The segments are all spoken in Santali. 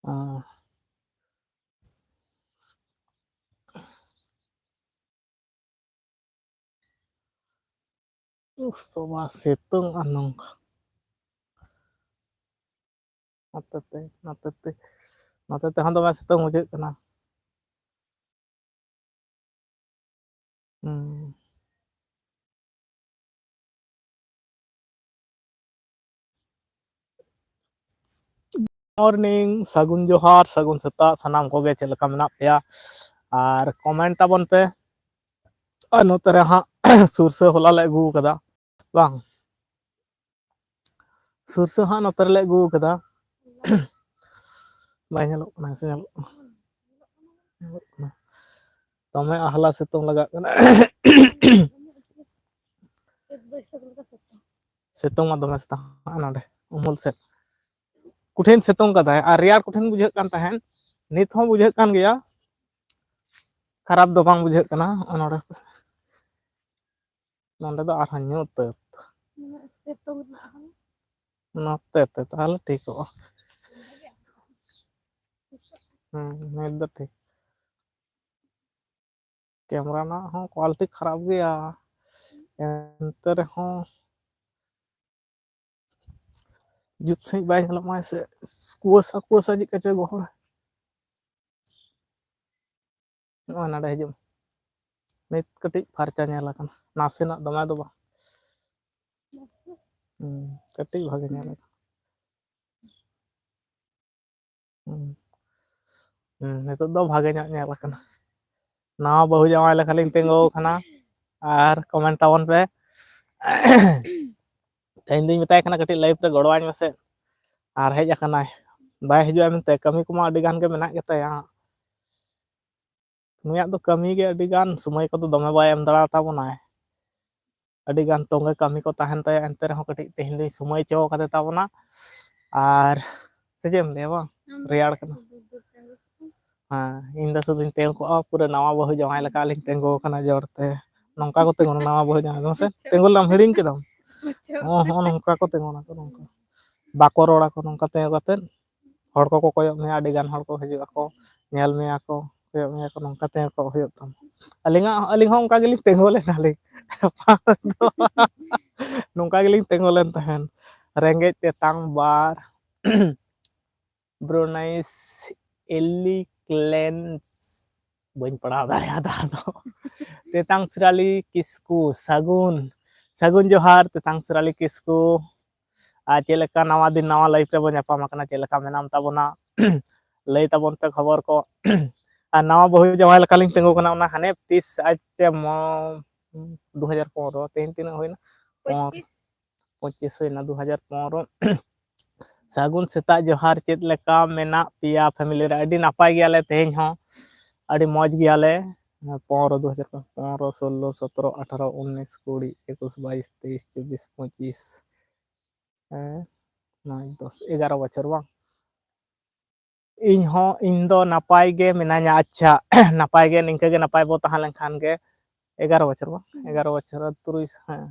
Coba situng anong nate teh hon dome situng bujeuh kana. Morning सगुन जोहार सगुन सेता सानाम कोगे चेद लेका मेनाग पेया आर कमेंट ताबन पे और नोते रे हां सुरसे होला ले अगू कदा बांग सुरसे हां नोते ले अगू कदा बाय नेलोग कना से नेलोग कना तमे आहला सितुंग लगा कना सितुंग मा दमे सेता नाडे उमुल से कुठिन सितुंग कदा और रियार कुठिन बुझे कान तहन नित हो बुझे कान गया खराब दो बांग बुझे कना नोडे नोडे दो आरहा न्यूत नोते ते ताहले ठीक हो नेट दो ठीक कैमरा ना हो क्वालिटी खराब गया एंते रे हो जुत सही बाय नेलोग मा से कुआसा जी कचे गोहर नो नाडे हिजुम नित कटिक फारचा नेला कना नासेना दमे दो बा कटिक भागे नेला नितो दो भागे नेला कना ना बहु जावाई लेखा लिंग तेंगो खाना और कमेंट ताबन पे तेन दिन बताय खाना कटिक लाइव रे गड़वाኝ में से और हेज आकना बाय हिजुआ मेनते कमी कुमा अडी गान के मेना गेताया नुया दो कमी के अडी गान समय को दमे बाय एम दड़ा ताबनाय अडी गान तोंगे कमी को ताहन ताय एंते रहो कटिक तेन दिन समय चो कते ताबना और सेजेम ले बा रियाड़ कना हाँ इन द सुदिन तेंगो को पूरा नवा बहु जावाई लेका लिंग तेंगो कना जोरते नौका को तेंगो नवा बहु जावाई से तेंगो लाम हिडिंग केदम हो नौका को तेंगो ना को नौका बाको रोड़ा को नौका तेंगो कते हड़ को कोयो मे अडी गान हड़ को हिजुआ को नेल मेया को कोयो मेया को नौका तेंगो को होयो तम अलिंग हो उनका गेलिंग तेंगो लेना लिंग नौका गेलिंग तेंगो लेन तहन रेंगेज तेतांग बार ब्रोनाइस एली क्लेंस बन पढ़ा दाड़ा दो तेतांग सिराली किस्कू सगुन सगुन जोहार तेतांग सिराली किस्कू आ चेलेका नवा दिन नवा लाइफ रे बन यापाम आकना चेलेका मेनाम ताबना लई ताबन पे खबर को आ नवा बहु जावाई लेका लिंग तेंगो कना ओना हाने 30 आज 2015 तेन तीन होइना 25 होइना 2015 सगुन सेता जोहार चेद लेका मेना पिया फैमिली रे अडी नापाय गयाले तेहेन हो अडी मौज गयाले 15 2015 16 17 18 19 20 21 22 23 24 25 9 10 11 बछर बांग इन हो इन दो नापाय गे मेनाया अच्छा नापाय गे निंके गे नापाय बो ताहा लेखान गे 11 बछर बा 11 बछर 3 हाँ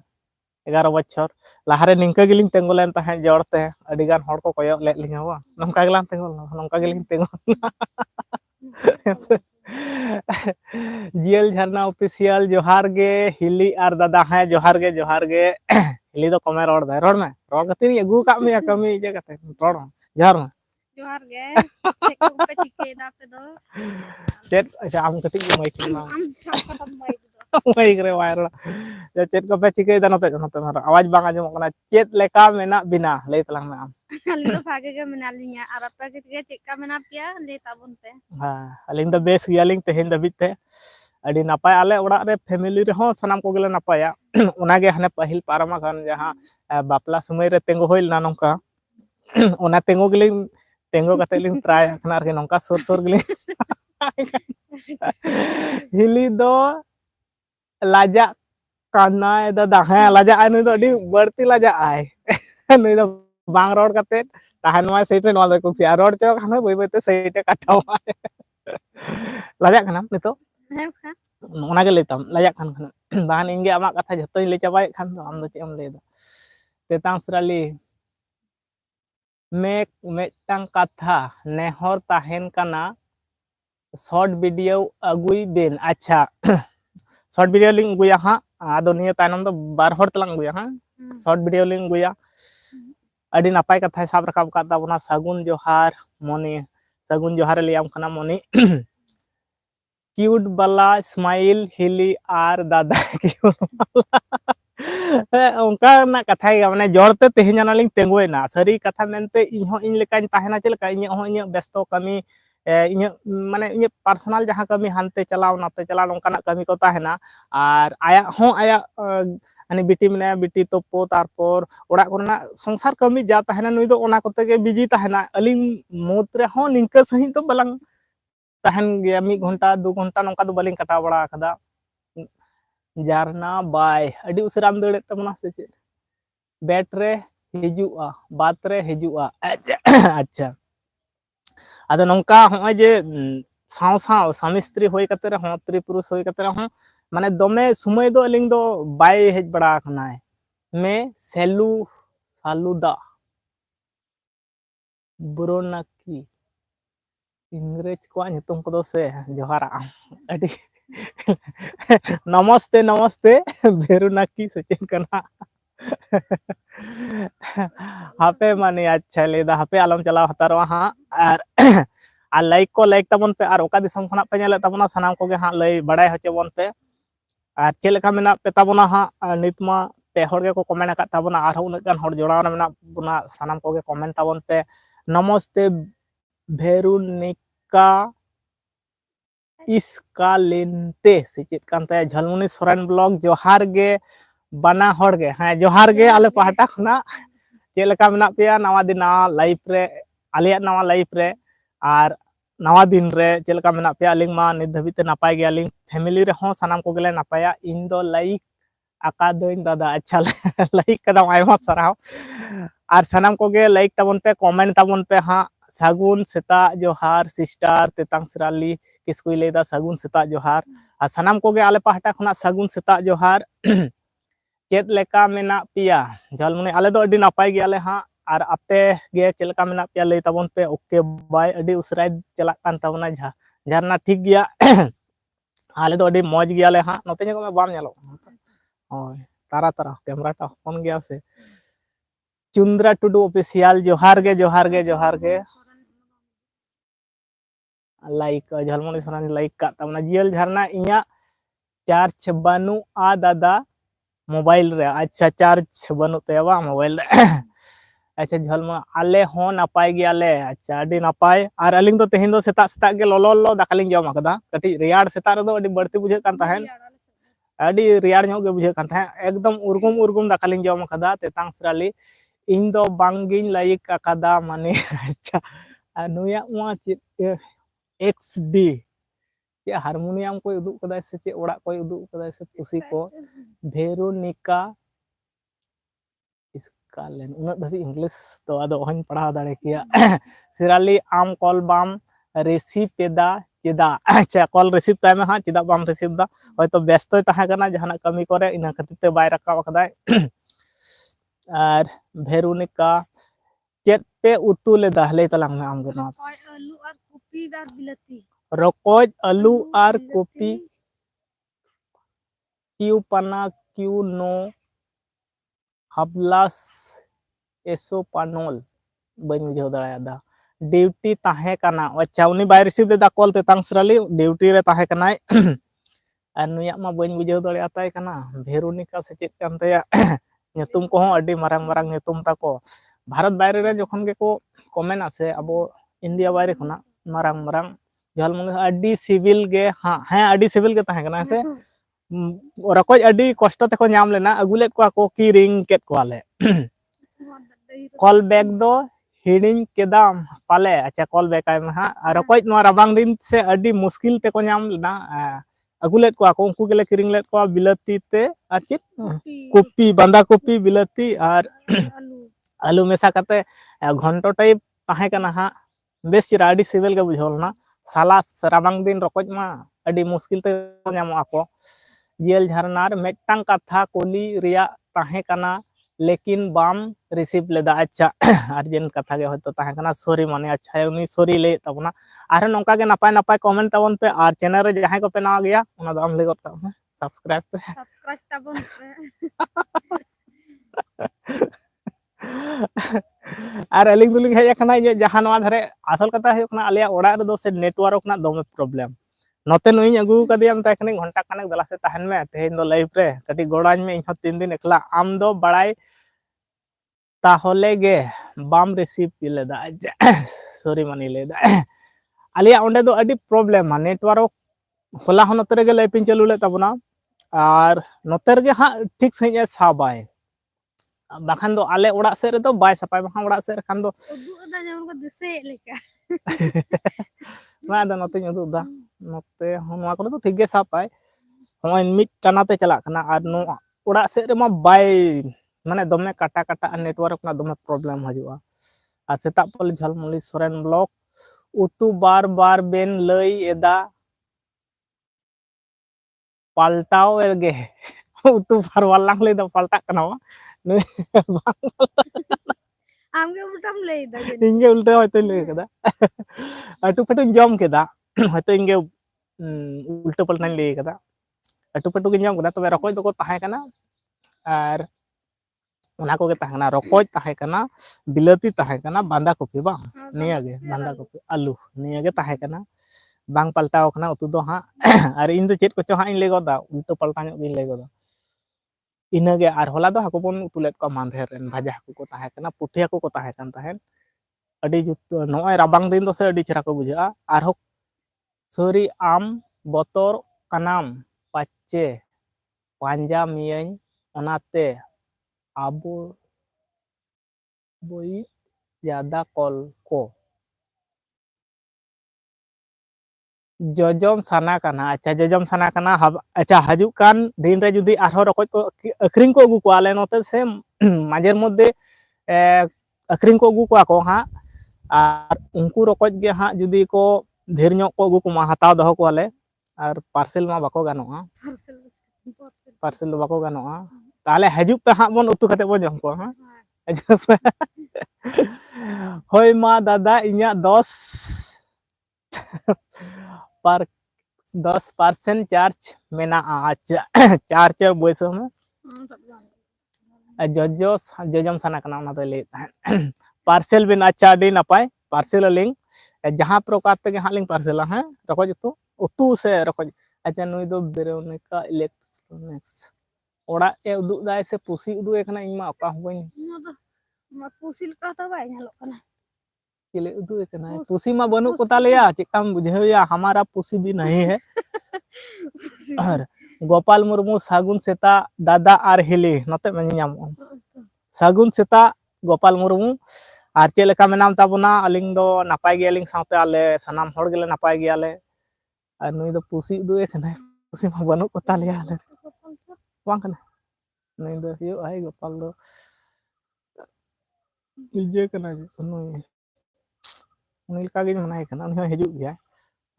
11 बछर लाहारे निंके गिलिंग तेंगो लेन ताहे जोड़ते अडी गान हड़ को कोयो ले लिंगा बा नंका गेलाम तेंगो नंका गिलिंग तेंगो जियल झरना ऑफिशियल जोहार गे हिली आर दादा है जोहार गे हिली दो कमे रोड दे रोड में रोड गति अगू का में कमी जे कते रोड जोहार में जोहार गे चेक को पे चिके दा पे दो चेत अच्छा आम कति माइक ना आम सापा माइक दो माइक रे वायरल चेत को पे चिके दा नते नते आवाज बांग आजम कना चेत लेका मेना बिना लई तलांग में आम अलिंग दो भागे गे मेना लिया और आपा के चेका मेना पिया ले ताबुन पे हां अलिंग दो बेस गियालिंग तेहेन दबित ते अडी नापाय आले ओड़ा रे फैमिली रे हो सनाम को गेले नापाया ओना गे हने पहिल पारमा खान जहां बापला समय रे तेंगो होइलना नौका ओना तेंगो गिलिंग तेंगो कते लिंग ट्राई खाना रे नौका सोर सोर गिलिंग हिली दो लाजा काना दादा हां लाजा आनु दो अडी बड़ती लाजा आय नुई दो बांग रोड कते ताहन मा सेट रे नवा कुसी रोड चो खाना बई बई ते सेट काटाव लाजा खाना नितो ओना गे लेताम लाजा खान बाहन इंगे आमा कथा जतो ले चाबाय खान आम दो चेम ले दा तेतांग सराली मेटटांग कथा नेहर ताहेन कना शॉर्ट वीडियो अगुई बेन अच्छा शॉर्ट वीडियो लिंक गुया हाँ आदो निया तायनम दो बार हर तलांग गुया हाँ शॉर्ट वीडियो लिंक गुया अडी नापाय कथा साब रकाब का ताबना सगुन जोहार मोनी सगुन जोहार लियाम खना मोनी क्यूट वाला स्माइल हिली आर दादा क्यूट वाला उनका ना कथा ही माने जोरते तेहना लिंग तेंगुएना सरी कथा मेनते इहो इन लेकान ताहेना चलका इन हो इन व्यस्त कमी इन माने इन पर्सनल जहां कमी हानते चलाव नाते चला नोंकाना कमी को ताहेना आर आया हो आया अनि बिटी मने बिटी तोपो तारपर ओड़ा कोना संसार कमी जा ताहेना नुई दो ओना कोते के बिजी ताहेना अलिंग मुद रे हो निंका सही तो बलंग ताहन गया 1 घंटा 2 घंटा नोंका दो बलिंग कटा बड़ा कदा जारना बाय अडी उसराम दड़े तमना से चे बैट रे हिजुआ बात रे हिजुआ अच्छा आदो नोंका होय जे साव साव स्वामी स्त्री होय कते रे हो स्त्री पुरुष होय कते रे हो माने दमे समय दो अलिंग दो बाय हेज बड़ा खनाय मे सेलू सालुदा ब्रोनाकी इंग्रेज को नितुम को से जोहारा अडी नमस्ते नमस्ते भेरुनाकी सचिन कना हापे माने अच्छा लेदा हापे आलम चलाव हतारवा हां और लाइक को लाइक तबन पे और ओका दिसम खना पे नेले तबना सनाम को गे हां लय बड़ाय होचे बन पे और चेलेका मेना पे तबना हां नितमा पे हर गे को कमेंट का तबना और उन गान हर जोड़ाव मेना बुना सनाम को गे कमेंट तबन पे नमस्ते भेरुनिका इसका लेनते से चेत कांते झलमुनी सोरेन ब्लॉग जोहार गे बना हर गे हां जोहार गे आले पहाटा खना चेलेका मेना पेया नवा दिन लाइफ रे आलिया नवा लाइफ रे और नवा दिन रे चेलेका मेना पेया लिंग मा नित धबिते नापाय गे लिंग फैमिली रे हो सनाम को गेले नापाया इन दो लाइक आका दोइन दादा अच्छा लाइक कदम आयमा सराव और सनाम को गे लाइक तबन पे कमेंट तबन पे हां सगुन सेता जोहार सिस्टर तेतांग सिराली किसकुई लेदा सगुन सेता जोहार और सनाम को गे आले पहाटा खना सगुन सेता जोहार चेत लेका मेना पिया झलमुनी आले दो अडी नापाय गे आले हां और आपे गे चेलका मेना पिया लई तबन पे ओके बाय अडी उसराय चला कान तबना झरना ठीक गया आले दो अडी मौज गया ले हां नोते ने को में बाम नेलो ओय तारा तारा कैमरा टा फोन गया से चुंद्रा टुडू ऑफिशियल जोहार गे जोहार गे जोहार गे लाइक झलमुनी सरान लाइक का तमना जियल झरना इया चार्ज बानु आ दादा मोबाइल रे अच्छा चार्ज बानु ते बा मोबाइल रे अच्छा झलमा आले हो नापाय गे आले अच्छा अडी नापाय और अलिंग दो तेहिन दो सेता सेता गे लोलो दाकालिंग जम आकदा कटी रियाड़ सेता रे दो अडी बड़ती बुझे कान ताहेन अडी रियाड़ ᱧᱚᱜ गे बुझे कान ताहेन एकदम उर्गुम उर्गुम दाकालिंग जम आकदा तेतांग सिराली इन दो बांगिन लाइक आकादा माने अच्छा नुया मा चे एक्सडी चे हारमोनियम को उदुक कदाय से चे ओड़ा को उदुक कदाय से पुसी को भेरोनिका इसका लेन उन धबी इंग्लिश तो आदो हन पढ़ा दाड़े किया सिराली आम कॉल बाम रिसीव पेदा चेदा अच्छा कॉल रिसीव ताय में हां चेदा बाम रिसीव दा होय तो व्यस्त ताहा कना जहाना कमी करे इना खातिर ते बाय रकाव कदाय और भेरुनिका चेत पे उतु लेदा ले तलांग में आम गना आलू और कॉफी और बिलाती रकोज आलू और कॉफी क्यू पना क्यू नो हबलास एसोपानोल बन बुझाव दाड़ा ड्यूटी ताहे कना अच्छा उनी बाय रिसीव लेदा कॉल ते तांगसराली ड्यूटी रे ताहे कनाय और नुया मा बन बुझाव दाड़ा ताय कना भेरुनिका से चेत कान तया ᱧᱩᱛᱩᱢ को अडी मारंग मारंग ᱧᱩᱛᱩᱢ ताको भारत बाहर रे जखन के को कमेंट आसे अब इंडिया बाहर खना मारंग मारंग झलमुनी अडी सिविल गे हां हां अडी सिविल के ताहे कना से रकोज अडी कष्ट ते को नाम लेना अगुलेट को की रिंग केट को आले कॉल बैक दो हिडिंग केदाम पाले अच्छा कॉल बैक आय में हां रकोज नो राबांग दिन से अडी मुश्किल ते को नाम लेना अगुलेट को उनको गेले किरिंग लेट को बिलाती ते आचित कॉपी बांदा कॉपी बिलाती और आलू मेसा करते घंटो टाइप ताहे कना हां बेस चिरा अडी सिविल के बुझोलना साला राबांग दिन रकोज मा अडी मुश्किल ते नामो आको जियल झरनार मेटटांग कथा कोली रिया ताहे कना लेकिन बाम रिसीव लेदा अच्छा अर्जेंट कथा गे होयतो ताहे कना सॉरी माने अच्छा उनी सॉरी ले तबना आर नोंका गे नापाय नापाय कमेंट ताबन पे आर चैनल रे जहां को पे नवा गया ओना दो आम ले गत का सब्सक्राइब पे सब्सक्राइब ताबन पे और अलिंग दुलिंग हेज अकना जे जहां नवा धरे असल कथा है कना आलिया ओड़ा रे दो से नेटवर्क ना दोमे प्रॉब्लम नोते नुई अगू कदिया मता कने घंटा कने दला से तहन में तेहेन दो लाइव रे कटी गोड़ाñ में इन 3 दिन एकला आम दो बड़ाई ताहले गे बाम रिसीव लेदा सॉरी मानी लेदा आलिया ओंडे दो अडी प्रॉब्लम नेटवर्क होला हो नोते रे लाइव इन चालू ले तबना और नोते रे हा ठीक सही साबाय बाखान दो आले ओड़ा से रे दो बाय सपाय बाखान ओड़ा से खान दो उदु दा जेमन को दिसे लेका मा दा नोते उदु दा नोते नोआ को तो ठीक गे सापाय होय मिट टानाते चला कना और नो ओड़ा से रे मा बाय माने दमे काटा काटा नेटवर्क ना दमे प्रॉब्लम हजुआ आ सेता पल झलमली सोरेन ब्लॉग उतु बार बार बेन लई एदा पाल्टाओ गे उतु बार वालांग ले दो पाल्टा कना आमगे उल्टाम ले दा इंगे उल्टा होयतो ले कदा अटु पटु जम केदा होयतो इंगे उल्टा पलटा ले कदा अटु पटु गे जम कदा तबे रकोय दो को ताहे कना और उना को गे ताहे कना रकोय ताहे कना बिलाती ताहे कना बांदा कॉपी बा निया गे बांदा कॉपी आलू निया गे ताहे कना बांग पलटाव कना उतु दो हा और इन दो चेत को चो हा इन ले गोदा उल्टा पलटा ᱧᱚᱜ गिन ले गोदा इनगे और होला दो हाको बन उतुलेट को मांधेर रेन भाजा हाको को ताहे कना पुठी हाको को ताहे कन ताहेन अडी जुत नोय राबांग दिन दो से अडी चरा को बुझा और हो सॉरी आम बतर कनाम पाचे पांजा मियन ओनाते आबो बोई ज्यादा कॉल को जजम साना कना अच्छा जजम साना कना अच्छा हजुक कान दिन रे जुदी आरो रकोज को अखरिंग को अगु को आले नोते से माजेर मध्य अखरिंग को अगु को हा और उनको रकोज गे हा जुदी को ढेर ᱧᱚᱜ को अगु को मा हताव दहो को आले और पार्सल मा बाको गानोआ पार्सल दो बाको गानोआ ताले हजुक पे हा बन उतु कते बो जम को हा होय मा दादा इnya 10% चार्ज मेना अच्छा चार्ज बैसो में जजम साना कना ना तो ले पार्सल बिन अच्छा डी नपाय पार्सल लिंक जहां प्रकार ते हां लिंक पार्सल है रकोज उतु से रकोज अच्छा नुई दो बेरोनिका इलेक्ट्रॉनिक्स ओड़ा ए उदु दाय से पुसी उदु एकना इमा अका होबई मा पुसिल का तो बाय ñalo kana चले उदु एकना पुसी मा बनु को तालेया चिकम बुझेया हमारा पुसी भी नहीं है और गोपाल मुर्मू सागुन सेता दादा आर हिली नते में नाम सागुन सेता गोपाल मुर्मू और चे लेका मेनाम ताबना अलिंग दो नापाय गेलिंग साथे आले सनाम होड़ गेले नापाय गेले और नुई दो पुसी उदु एकना पुसी मा बनु को तालेया आले वांग कना नुई दो यो आई गोपाल दो इजे कना नुई नुई का गे मनाय कना नुई हिजुग गया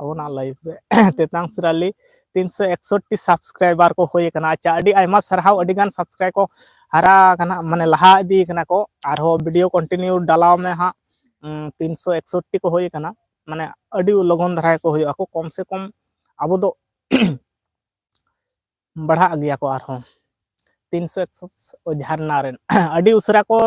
अबना लाइव रे तेतांग सराली 361 सब्सक्राइबर को होय कना अच्छा अडी आयमा सरहाव अडी गान सब्सक्राइब को हरा कना माने लहा दी कना को और हो वीडियो कंटिन्यू डालाव में हा 361 को होय कना माने अडी लगन धराय को होय को कम से कम अब दो बढ़ा गया को आर हो 361 झरना रेन अडी उसरा को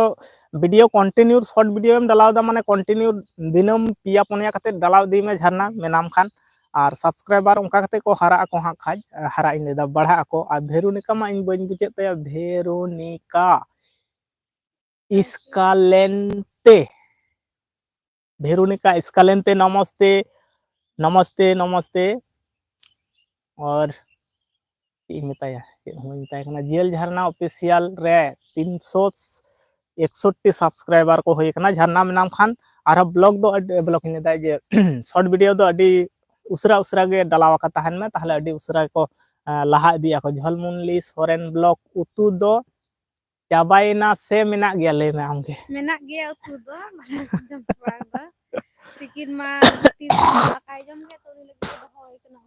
वीडियो कंटिन्यू शॉर्ट वीडियो में डालाव दा माने कंटिन्यू दिनम पिया पुनिया कते डालाव दी में झरना मेनाम खान और सब्सक्राइबर उनका कते को हरा को हा खाज हरा इन दा बढ़ा को आ भेरोनिका मा इन बन बुझे ते भेरोनिका इस्कालेंते नमस्ते नमस्ते नमस्ते और मिताया मिताया जेल झरना ऑफिशियल रे 361 सब्सक्राइबर को होय कना झरना में नाम खान और ब्लॉग दो ब्लॉग इन दा जे शॉर्ट वीडियो दो अडी उसरा उसरा गे डालावा का तहन में ताहले अडी उसरा को लहा दिया को झलमुनली सोरेन ब्लॉग उतु दो चाबाइना से मेना गया ले में आमगे मेना गया उतु दो माने जम पड़ा तिकिन मा ती आकाय जम के तो लगे होय कना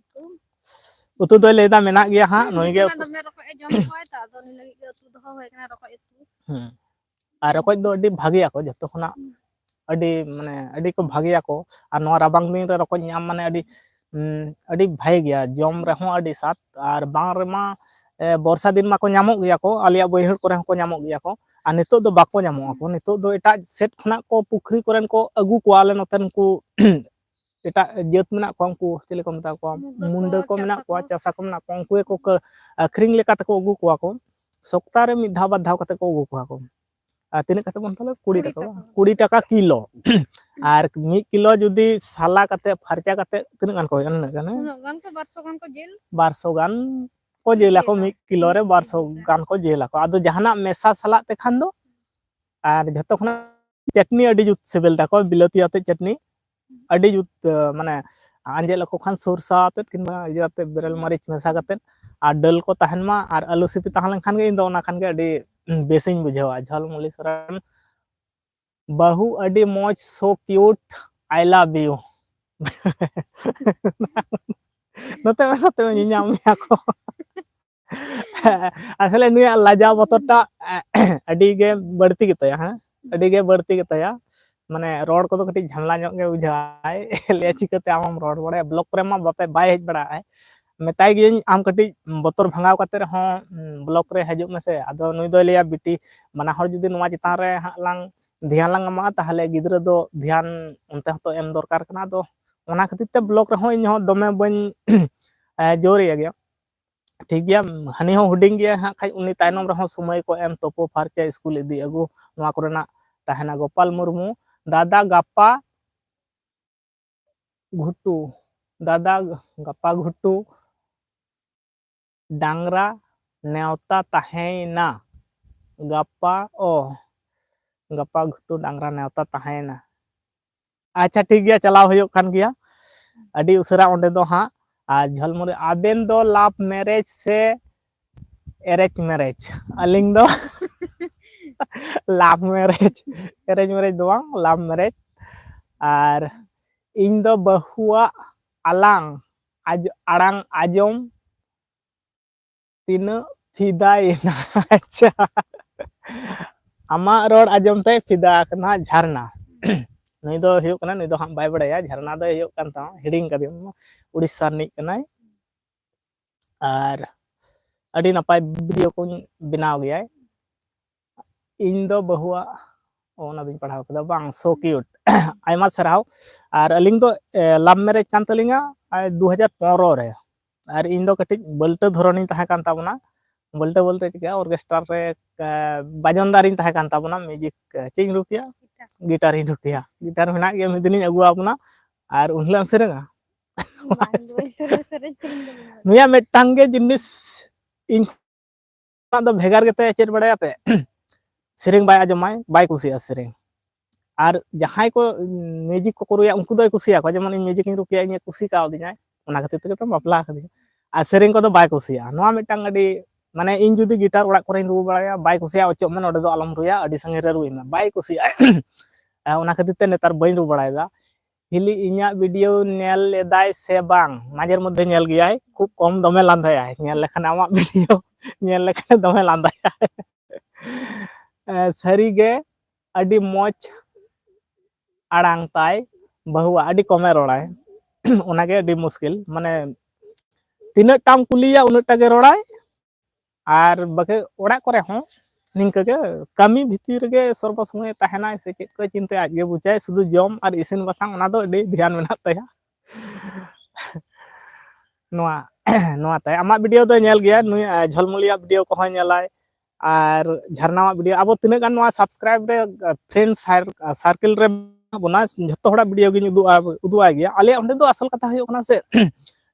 उतु दो लेदा मेना गया हां नोई गे तो मेरे को जम होय ता तो लगे उतु दो होय कना रको उतु ᱟᱨ ᱨᱚᱠᱚᱡ ᱫᱚ ᱟᱹᱰᱤ ᱵᱷᱟᱜᱮᱭᱟᱠᱚ ᱡᱚᱛᱚ ᱠᱷᱚᱱᱟᱜ ᱟᱹᱰᱤ ᱢᱟᱱᱮ ᱟᱹᱰᱤ ᱠᱚ ᱵᱷᱟᱜᱮᱭᱟᱠᱚ ᱟᱨ ᱱᱚᱣᱟ ᱨᱟᱵᱟᱝ ᱫᱤᱱ ᱨᱮ ᱨᱚᱠᱚᱡ ᱧᱟᱢ ᱢᱟᱱᱮ ᱟᱹᱰᱤ ᱵᱷᱟᱜᱮ ᱜᱮᱭᱟ ᱡᱚᱢ ᱨᱮᱦᱚᱸ ᱟᱹᱰᱤ ᱥᱟᱫ ᱟᱨ ᱵᱟᱝ ᱨᱮᱢᱟ ᱵᱚᱨᱥᱟ ᱫᱤᱱ ᱢᱟᱠᱚ ᱧᱟᱢᱚᱜ ᱜᱮᱭᱟ ko ᱟᱞᱮᱭᱟᱜ ᱵᱟᱹᱭᱦᱟᱹᱲ ᱠᱚᱨᱮ ᱦᱚᱸᱠᱚ ᱧᱟᱢᱚᱜ ᱜᱮᱭᱟ ko ᱟᱨ ᱱᱤᱛᱚᱜ ᱫᱚ ᱵᱟᱠᱚ ᱧᱟᱢᱚᱜᱼᱟ ko ᱱᱤᱛᱚᱜ ᱫᱚ ᱮᱴᱟᱜ ᱥᱮᱫ ᱠᱷᱚᱱᱟᱜ ko ᱯᱩᱠᱷᱨᱤ ᱠᱚᱨᱮᱱ ko ᱟᱹᱜᱩ ᱠᱚᱣᱟ ᱟᱞᱮ ᱱᱚᱛᱮᱱ ᱠᱚ ᱮᱴᱟᱜ ᱡᱟᱹᱛ ᱢᱮᱱᱟᱜ ᱠᱚᱣᱟ ᱩᱱᱠᱩ ᱪᱤᱞᱤ ᱠᱚ ᱢᱮᱛᱟ ᱠᱚᱣᱟ ᱢᱩᱱᱰᱟᱹ ko ᱢᱮᱱᱟᱜ ᱠᱚᱣᱟ ᱪᱟᱥᱟ ko ᱢᱮᱱᱟᱜ ᱠᱚᱣᱟ ᱩᱱᱠᱩ ᱜᱮᱠᱚ ᱟᱹᱠᱷᱨᱤᱧ ᱞᱮᱠᱟ ᱛᱮᱠᱚ ᱟᱹᱜᱩ ᱠᱚᱣᱟ ko ᱥᱚᱯᱛᱟᱦᱚ ᱨᱮ ᱢᱤᱫ ᱫᱷᱟᱣ ᱵᱟᱨ ᱫᱷᱟᱣ ᱠᱟᱛᱮ ᱠᱚ ᱟᱹᱜᱩ ᱠᱚᱣᱟ ko ᱟᱨ ᱛᱤᱱᱟᱹᱜ ᱠᱟᱛᱮ ᱵᱚᱱ ᱛᱟᱦᱚᱞᱮ 20 টাকা bang 20 টাকা কিলো আর 1 কিলো যদি সালা কাতে ফারচা কাতে তিনাᱹᱜ গান ko ᱩᱱᱟᱹᱜ ᱜᱟᱱ ᱩᱱᱟᱹᱜ ᱜᱟᱱ ᱠᱚ 200 ᱜᱟᱱ ᱠᱚ ᱡᱤᱞ 200 gan ko jela ko 1 kilo re 200 gan ko jela ko ado jahanak mesa salak te khan do আর যত খনা চাটনি আডি জুত সেবেল তাকো বিলাতি আতে চাটনি আডি জুত মানে আঞ্জেল ko khan সরসা আতে কিংবা ইয়াতে বেরেল মারিচ মেশা কাতে আর ডাল ko tahan ma আর আলু সিপি tahan len khan ge ইন do ona khan ge আডি বেসিং বুঝাওয়া ঝাল মুলি সরান বাহু আডি মজ so cute I love you note nyam ya ko asale nuya laja botorta adi ge barti getaya ha adi ge barti getaya মানে রড কত কটি ঝামলা ñok ge বুঝায় লে চিকাতে আমম রড বড়ে ব্লক করে মা বাপে বাই হেজ বড়ায় মেতাই গিন আম কটি বতর ভাঙাও কাতে রহon ব্লক রে হাজুক মেসে আদো নুই দই লিয়া বিটি মানা হর যদি নোয়া চিতান রে হালাং ধ্যান lang ma তাহলে গিদরা দো ধ্যান অনতে হতো এম দরকার কানা দো ona khatir te blok rehon ᱤᱧ ᱦᱚᱸ ᱫᱚᱢᱮ ᱵᱟᱹᱧ ᱡᱳᱨᱤᱭᱟ ᱜᱮᱭᱟ ᱴᱷᱤᱠ ᱜᱮᱭᱟ ᱦᱟᱹᱱᱤ ᱦᱚᱸ ᱦᱩᱰᱤᱧ ᱜᱮᱭᱟ ᱦᱟᱸᱜ ᱠᱷᱟᱡ ᱩᱱᱤ ᱛᱟᱭᱱᱚᱢ ᱨᱮᱦᱚᱸ ᱥᱚᱢᱚᱭ ᱠᱚ ᱮᱢ ᱛᱳᱯᱳ ᱯᱷᱟᱨᱪᱟ ᱥᱠᱩᱞ ᱤᱫᱤ ᱟᱹᱜᱩ ᱱᱚᱣᱟ ᱠᱚᱨᱮᱱᱟᱜ ᱛᱟᱦᱮᱱᱟ ᱜᱳᱯᱟᱞ ᱢᱩᱨᱢᱩ দাদা গাপ্পা ঘুটু দাদা গাপ্পা ঘুটু ডাংরা নেওতা তাহেনা গাপ্পা ও গাপ্পা ঘুটু ডাংরা নেওতা তাহেনা আচ্ছা ঠিক গিয়া চালাও ᱦᱩᱭᱩᱜ ᱠᱟᱱ ᱜᱮᱭᱟ ᱟᱹᱰᱤ ᱩᱥᱟᱹᱨᱟ ᱚᱸᱰᱮ ᱫᱚ ᱦᱟᱸᱜ ᱟᱨ ঝলমুড়ি আবেন ᱫᱚ লাভ ম্যারেজ সে এরেঞ্জ ম্যারেজ আলিং ᱫᱚ লাভ ম্যারেজ এরেঞ্জ ম্যারেজ ᱫᱚ ᱵᱟᱝ লাভ ম্যারেজ আর ᱤᱧ ᱫᱚ ᱵᱟᱹᱦᱩᱣᱟᱜ ᱟᱞᱟᱝ আড়াং আজম ᱛᱤᱱᱟᱹᱜ ᱯᱷᱤᱫᱟᱭᱮᱱᱟ আচ্ছা ᱟᱢᱟᱜ ᱨᱚᱲ ᱟᱸᱡᱚᱢ ᱛᱮ ᱯᱷᱤᱫᱟ ᱟᱠᱟᱱᱟ ঝারনা ᱱᱩᱭ ᱫᱚ ᱦᱩᱭᱩᱜ ᱠᱟᱱᱟ ᱱᱩᱭ ᱫᱚ ᱦᱟᱸᱜ ᱵᱟᱭ ᱵᱟᱲᱟᱭᱟ ঝারনা ᱫᱚ ᱦᱩᱭᱩᱜ ᱠᱟᱱ ᱛᱟᱢ ᱦᱤᱲᱤᱧ ᱠᱟᱫᱤᱭᱟᱢ উড়িষ্যা ᱨᱤᱱᱤᱡ ᱠᱟᱱᱟᱭ আর ᱟᱹᱰᱤ ᱱᱟᱯᱟᱭ ᱵᱷᱤᱰᱤᱭᱳ ᱠᱚᱧ ᱵᱮᱱᱟᱣ ᱜᱮᱭᱟᱭ ᱤᱧ ᱫᱚ ᱵᱟᱹᱦᱩᱣᱟᱜ ᱚᱱᱟ ᱫᱩᱧ ᱯᱟᱲᱦᱟᱣ ᱠᱟᱫᱟ ᱵᱟᱝ ᱥো কিউট আইমা সারাও আর আলিং ᱫᱚ লাভ ম্যারেজ ᱠᱟᱱ ᱛᱟᱹᱞᱤᱧᱟ 2015 ᱨᱮ আর ᱤᱧ ᱫᱚ ᱠᱟᱹᱴᱤᱡ ᱵᱟᱹᱞᱴᱟᱹ ᱫᱷᱚᱨᱚᱱᱤᱧ ᱛᱟᱦᱮᱸ ᱠᱟᱱ ᱛᱟᱵᱚᱱᱟ ᱵᱟᱹᱞᱴᱟᱹ ᱵᱚᱞᱛᱮ ᱪᱤᱠᱟ ᱚᱨᱜᱮᱥᱴᱟᱨ ᱨᱮ ᱵᱟᱡᱚᱱᱫᱟᱨᱤᱧ ᱛᱟᱦᱮᱸ ᱠᱟᱱ ᱛᱟᱵᱚᱱᱟ ᱢᱤউজিক ᱪᱮᱫ ᱤᱧ ᱨᱩᱠᱤᱭᱟ ᱜᱤᱴᱟᱨᱤᱧ ᱨᱩᱠᱤᱭᱟ ᱜᱤᱴᱟর ᱢᱮᱱᱟᱜ ᱜᱮᱭᱟ ᱢᱤᱫ ᱫᱤᱱᱤᱧ ᱟᱹᱜᱩᱣᱟ ᱵᱚᱱᱟ ᱟᱨ ᱩᱱ ᱦᱤᱞᱳᱜ ᱮᱢ ᱥᱮᱨᱮᱧᱟ ᱱᱩᱭᱟᱜ ᱢᱤᱫᱴᱟᱝ ᱜᱮ ᱡᱤᱱᱤᱥ ᱤᱧ ᱫᱚ ᱵᱷᱮᱜᱟᱨ ᱜᱮᱛᱮ ᱪᱮᱫ ᱵᱟᱲᱟᱭᱟ ᱯᱮ ᱥᱮᱨᱮᱧ ᱵᱟᱭ ᱟᱸᱡᱚᱢᱟᱭ ᱵᱟᱭ ᱠᱩᱥᱤᱭᱟᱜᱼᱟ ᱥᱮᱨᱮᱧ আর যাহাই ko মিউজিক ko রুয়া উনকু দই কুসিয়া ko যেমন মিউজিক ইᱧ রুকিয়া ইᱧ কুসি কাউদিᱧাই ᱚᱱᱟ ᱠᱷᱟᱹᱛᱤᱨ ᱛᱮᱜᱮ ᱛᱚ ᱵᱟᱯᱞᱟ ᱠᱟᱫᱤᱧᱟ আর ᱥᱮᱨᱮᱧ ᱠᱚᱫᱚ ᱵᱟᱭ ᱠᱩᱥᱤᱭᱟᱜᱼᱟ ᱱᱚᱣᱟ ᱢᱤᱫᱴᱟᱝ ᱟᱹᱰᱤ ᱢᱟᱱᱮ ᱤᱧ ᱡᱩᱫᱤ ᱜᱤᱴᱟᱨ ᱚᱲᱟᱜ ᱠᱚᱨᱮᱧ ᱨᱩ ᱵᱟᱲᱟᱭᱟ ᱵᱟᱭ ᱠᱩᱥᱤᱭᱟᱜᱼᱟ ᱚᱪᱚᱜ ᱢᱮ ᱱᱚᱰᱮ ᱫᱚ ᱟᱞᱚᱢ ᱨᱩᱭᱟ ᱟᱹᱰᱤ ᱥᱟᱺᱜᱤᱧ ᱨᱮ ᱨᱩᱭ ᱢᱮ ᱵᱟᱭ ᱠᱩᱥᱤᱭᱟᱜᱼᱟ ᱚᱱᱟ ᱠᱷᱟᱹᱛᱤᱨ ᱛᱮ ᱱᱮᱛᱟᱨ ᱵᱟᱹᱧ ᱨᱩ ᱵᱟᱲᱟᱭᱮᱫᱟ ᱦᱤᱞᱤ ᱤᱧᱟᱹᱜ ভিডিও ᱧᱮᱞ ᱮᱫᱟᱭ ᱥᱮ ᱵᱟᱝ মাঝের মধ্যে ᱧᱮᱞ ᱜᱮᱭᱟᱭ খুব কম দমে লান্দায়ায় ᱧᱮল লেখানে আমার ভিডিও ᱧᱮল লেখানে দমে লান্দায়ায় ᱥᱟᱹᱨᱤᱜᱮ ᱟᱹᱰᱤ ᱢᱚᱡᱽ আড়াং তাই ᱵᱟᱹᱦᱩᱣᱟᱜ ᱟᱹᱰᱤ ᱠᱚᱢᱮ ᱨᱚᱲᱟᱭ ᱚᱱᱟᱜᱮ ᱟᱹᱰᱤ ᱢᱩᱥᱠᱤᱞ ᱢᱟᱱᱮ ᱛᱤᱱᱟᱹᱜ ᱴᱟᱢ ᱠᱩᱞᱤᱭᱟ ᱩᱱᱟᱹᱜ ᱴᱟ ᱜᱮ ᱨᱚᱲᱟᱭ আর বাকি ᱚᱲᱟᱜ ᱠᱚᱨᱮ ᱦᱚᱸ নিংকে গে কামি ভিতর গে সর্ব সময় তাহেনাই সে চেত কো চিন্তা আজ গে বুঝাই শুধু জম আর ইসিন বাসাং ওনা দো আᱹᱰᱤ ধ্যান মেনাᱜ তায়া নোয়া নোয়া তাই আমাᱜ ভিডিও ᱫᱚ ᱧᱮᱞ ᱜᱮᱭᱟ ᱱᱩᱭ ঝলমুলিয়া ভিডিও ᱠᱚ ᱦᱚᱸ ᱧᱮᱞᱟᱭ আর ঝারনাᱣᱟᱜ ভিডিও ᱟᱵᱚ ᱛᱤᱱᱟᱹᱜ ᱜᱟᱱ ᱱᱚᱣᱟ ᱥᱟᱵᱥক্রাইব ᱨᱮ ফ্রেন্ড সার্কেল ᱨᱮ ᱵᱚᱱᱟ ᱡᱷᱚᱛᱚ ᱦᱚᱲᱟᱜ ভিডিও ᱜᱤᱧ ᱩᱫᱩᱜᱟᱭ ᱜᱮᱭᱟ ᱟᱞᱮ ᱚᱸᱰᱮ ᱫᱚ ᱟᱥᱚᱞ ᱠᱟᱛᱷᱟ ᱦᱩᱭᱩᱜ ᱠᱟᱱᱟ ᱥᱮ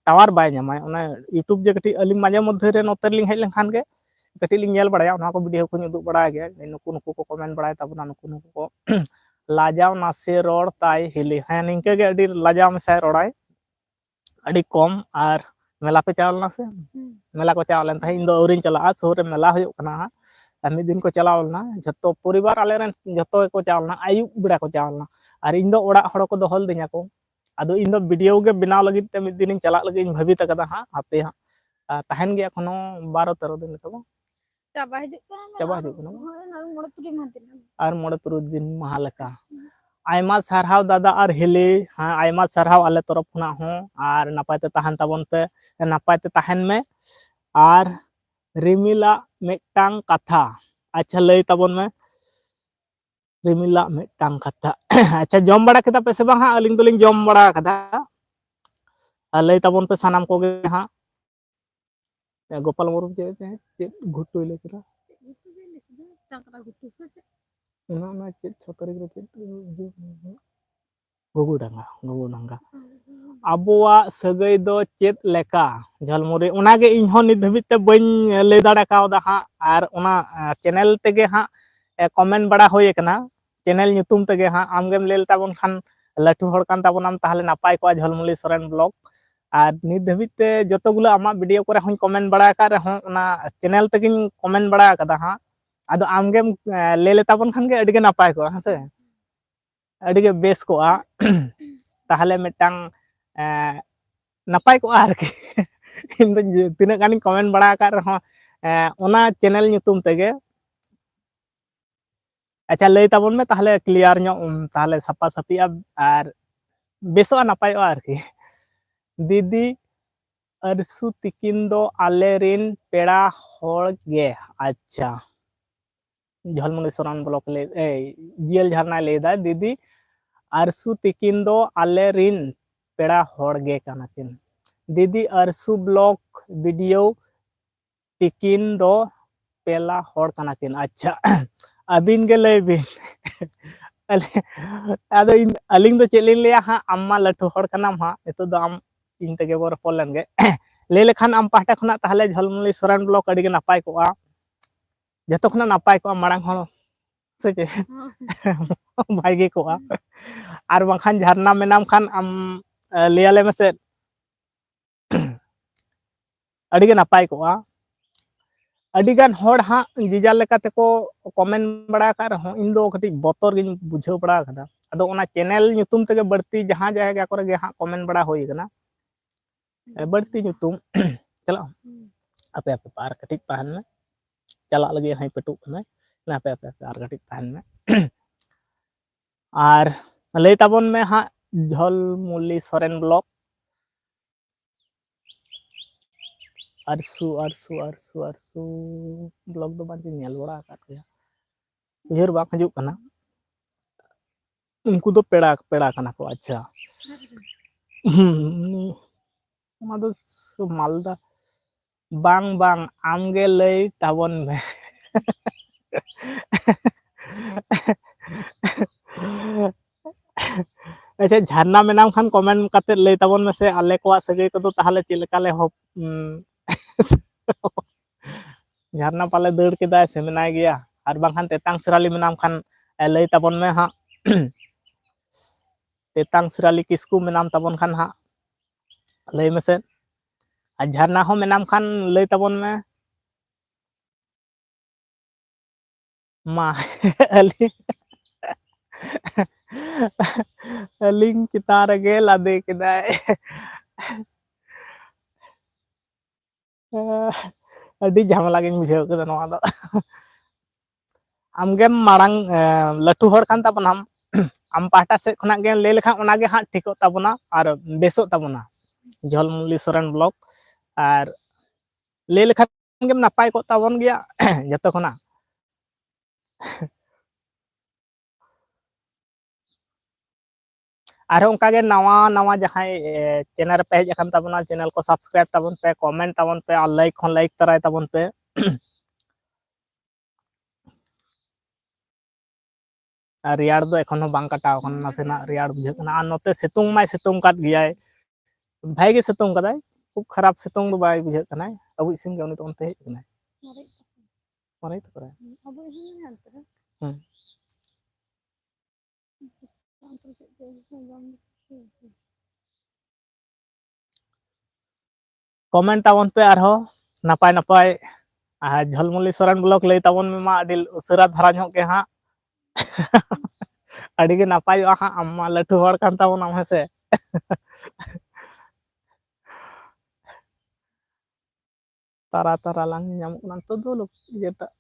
টাওয়ার বাই ᱧᱟᱢᱟᱭ ᱚᱱᱟ ইউটিউব ᱡᱮ ᱠᱟᱹᱴᱤᱡ ᱟᱹᱞᱤᱧ ᱢᱟঝে ᱢᱚᱫᱽᱫᱷᱮ ᱨᱮ ᱱᱚᱛᱮ ᱞᱤᱧ ᱦᱮᱡ ᱞᱮᱱᱠᱷᱟᱱ ᱜᱮ ᱠᱟᱹᱴᱤᱡ ᱞᱤᱧ ᱧᱮᱞ ᱵᱟᱲᱟᱭᱟ ᱚᱱᱟ ᱠᱚ ভিডিও ᱠᱚᱧ ᱩᱫᱩᱜ ᱵᱟᱲᱟᱭ ᱜᱮᱭᱟ ᱱᱩᱠᱩ ᱠᱚ ᱠᱚᱢᱮᱱᱴ ᱵᱟᱲᱟᱭ ᱛᱟᱵᱚᱱᱟ ᱱᱩᱠᱩ ᱠᱚ লাজাও নাসে রড় তাই হিলি হ্যাঁ নিংকে গে আᱹᱰᱤ লাজাও মেশায় রড়াই আᱹᱰᱤ কম আর মেলা পে চালাᱣ ᱞᱮᱱᱟ ᱥᱮ মেলা ᱠᱚ ᱪᱟᱞᱟᱣ ᱞᱮᱱ ᱛᱟᱦᱮᱸ ᱤᱧ ᱫᱚ ᱟᱹᱣᱨᱤᱧ ᱪᱟᱞᱟᱜᱼᱟ ᱥᱩᱨ ᱨᱮ ᱢᱮᱞᱟ ᱦᱩᱭᱩᱜ ᱠᱟᱱᱟ ᱦᱟᱸᱜ ᱢᱤᱫ ᱫᱤᱱ ᱠᱚ ᱪᱟᱞᱟᱣ ᱞᱮᱱᱟ ᱡᱷᱚᱛᱚ ᱯᱚᱨᱤᱵᱟᱨ ᱟᱞᱮᱨᱮᱱ ᱡᱷᱚᱛᱚ ᱜᱮᱠᱚ ᱪᱟᱞᱟᱣ ᱞᱮᱱᱟ ᱟᱭᱩᱵ ᱵᱮᱲᱟ ᱠᱚ ᱪᱟᱞᱟᱣ ᱞᱮᱱᱟ ᱟᱨ ᱤᱧ ᱫᱚ ᱚᱲᱟᱜ ᱦᱚᱲ ᱠᱚ ᱫᱚᱦᱚ ᱞᱤᱫᱤᱧᱟ ᱠᱚ ᱟᱫᱚ ᱤᱧ ᱫᱚ ভিডিও ᱜᱮ ᱵᱮᱱᱟᱣ ᱞᱟᱹᱜᱤᱫ ᱛᱮ ᱢᱤᱫ ᱫᱤᱱᱤᱧ ᱪᱟᱞᱟᱜ ᱞᱟᱹᱜᱤᱫ ᱤᱧ ᱵᱷᱟᱵᱤᱛ ᱟᱠᱟᱫᱟ ᱦᱟᱸᱜ ᱦᱟᱯᱮ ᱦᱟᱸᱜ ᱛᱟᱦᱮᱱ ᱜᱮᱭᱟ ᱮᱠᱷᱚᱱᱳ 12-13 ᱫᱤᱱ ᱞᱮᱠᱟ Coba hidup kan. Coba hidup kan. Mau tuh dimantin. Ar mode turun din mahal ka. Aima sarhaw dada ar hili ha aima sarhaw ale तरफ खुना हो और नापाय ते ताहन ताबन पे नापाय ते ताहन में और रिमिला मेटांग कथा अच्छा लई ताबन में रिमिला मेटांग कथा अच्छा जम बड़ा केदा पे से बा हा अलिंग दोलिंग जम बड़ा कदा लई ताबन पे सानाम कोगे हा गोपाल मुर्मू चे घुटू ले केदा ना चे छतरी रे चे गुगु डांगा अबुआ सगई दो चेत लेका झलमुरी उनागे इन हो नित धबित ते बइन ले दाड़ा कावदा हा आर उना चैनल तेगे हा कमेंट बड़ा होय कना चैनल nyutum तेगे हा आमगेम लेल ताबन खान लाठू हड़ कान ताबनाम ताहले नापाय को झलमुली सोरेन ब्लॉग आर नित धबित ते जतोगुलो आमा वीडियो करे हन कमेंट बड़ा का रे हो उना चैनल तेगिन कमेंट बड़ा कदा हा आदो आमगेम ले ताबन खान गे अडिगे नापाय को हसे अडिगे बेस को आ ताहले मिटांग नापाय को आरकी इन तिना गानी कमेंट बड़ा का रहो ओना चैनल nyutum तेगे अच्छा लई ताबन में ताहले क्लियर नो ताहले सपा सपी और बेसो नापाय आरकी दीदी अरसु तिकिन दो आलेरिन पेड़ा होड़ गे अच्छा झलमुली सोरान ब्लॉक ले जियल झरना लेदा दीदी अरसु तिकिन दो आलेरिन पेड़ा होड़ गे कानाकिन दीदी अरसु ब्लॉक वीडियो तिकिन दो पेला होड़ कानाकिन अच्छा अबिन गे लेबिन आदो अलिंग दो चेलिन लिया हा अम्मा लठू होड़ कनाम हा एतो दो आम इन तेगे बोर पोलन गे ले लेखान आम पाहटा खना ताहले झलमुली सोरान ब्लॉक अडिगे नापाय को आ जतो खना नापाय को मांग हो से चे भागे को आ आर बाखान झरना मेनाम खान आम लियाले मसे अडिगे नापाय को आ अडिगान होड़ हा जिजा लेका तेको कमेंट बड़ा का रहो इन दो कटी बोतर गिन बुझाव बड़ा कदा अदो ओना चैनल nyutum तेगे बढ़ती जहां जायगा करे गे हा कमेंट बड़ा होई गना बढ़ती nyutum चलो आपे आपे पार कटी ताहन में चला लगे हाई पेटू कना ना पे पे आर कटी ताहन में आर लई ताबन में हा झलमुली सोरेन ब्लॉग अरसु अरसु अरसु अरसु ब्लॉग दो बांची नेल बड़ा का गया उहर बा खजू कना उनको दो पेड़ा पेड़ा कना को अच्छा ओना दो मालदा बांग बांग आमगे लई ताबन में अच्छा झरना में नाम खान कमेंट काते लई ताबन में से आले को सगे को तो ताहले चिलका ले हो झरना पाले दौड़ के दाय से मेनाय गया और बांखान तेतांग सिराली में नाम खान लई ताबन में हा तेतांग सिराली किसकू में नाम ताबन खान हा लई में से झरना हो में नाम खान लई ताबन में मा अली अलिंग चितान रगे लादे केदाय अडी झमेला गिन बुझाव केदा नवा दो आमगे मांग लटू होड़ कान ताबना आम पाहटा से खना गे ले लेखा ओना गे हा ठिको ताबना और बेसो ताबना झलमुली सोरेन ब्लॉग और ले लेखा गेम नापाय को ताबन गया जतो खना आरो उनका के नवा नवा जहां चैनल पे हेज अकन ताबना चैनल को सब्सक्राइब ताबन पे कमेंट ताबन पे और लाइक खन लाइक तराय ताबन पे रियाड़ दो एखन बांग कटाव खन नासेना रियाड़ बुझे कना आ नोते सितुंग माय सितुंग काट गियाय भाई सितुंग कदाय खूब खराब सितुंग दो बाय बुझे कना अबु इसिन के उनी तो उनते हेज कना मारे तो करे अबु इसिन हंतरा कमेंट ताबन पे आरो नापाय नापाय झलमुली सोरेन ब्लॉग लई ताबन में मा अडी उसरा धारा झोक के हा अडी के नापाय हा अम्मा लटू होड़ कान ताबन हम हेसे ᱛᱟᱨᱟ ᱛᱟᱨᱟ ᱞᱟᱝ ᱧᱟᱢᱚᱜ ᱠᱟᱱᱟ ᱱᱤᱛᱚᱜ ᱫᱚ ᱤᱭᱟᱹᱴᱟᱜ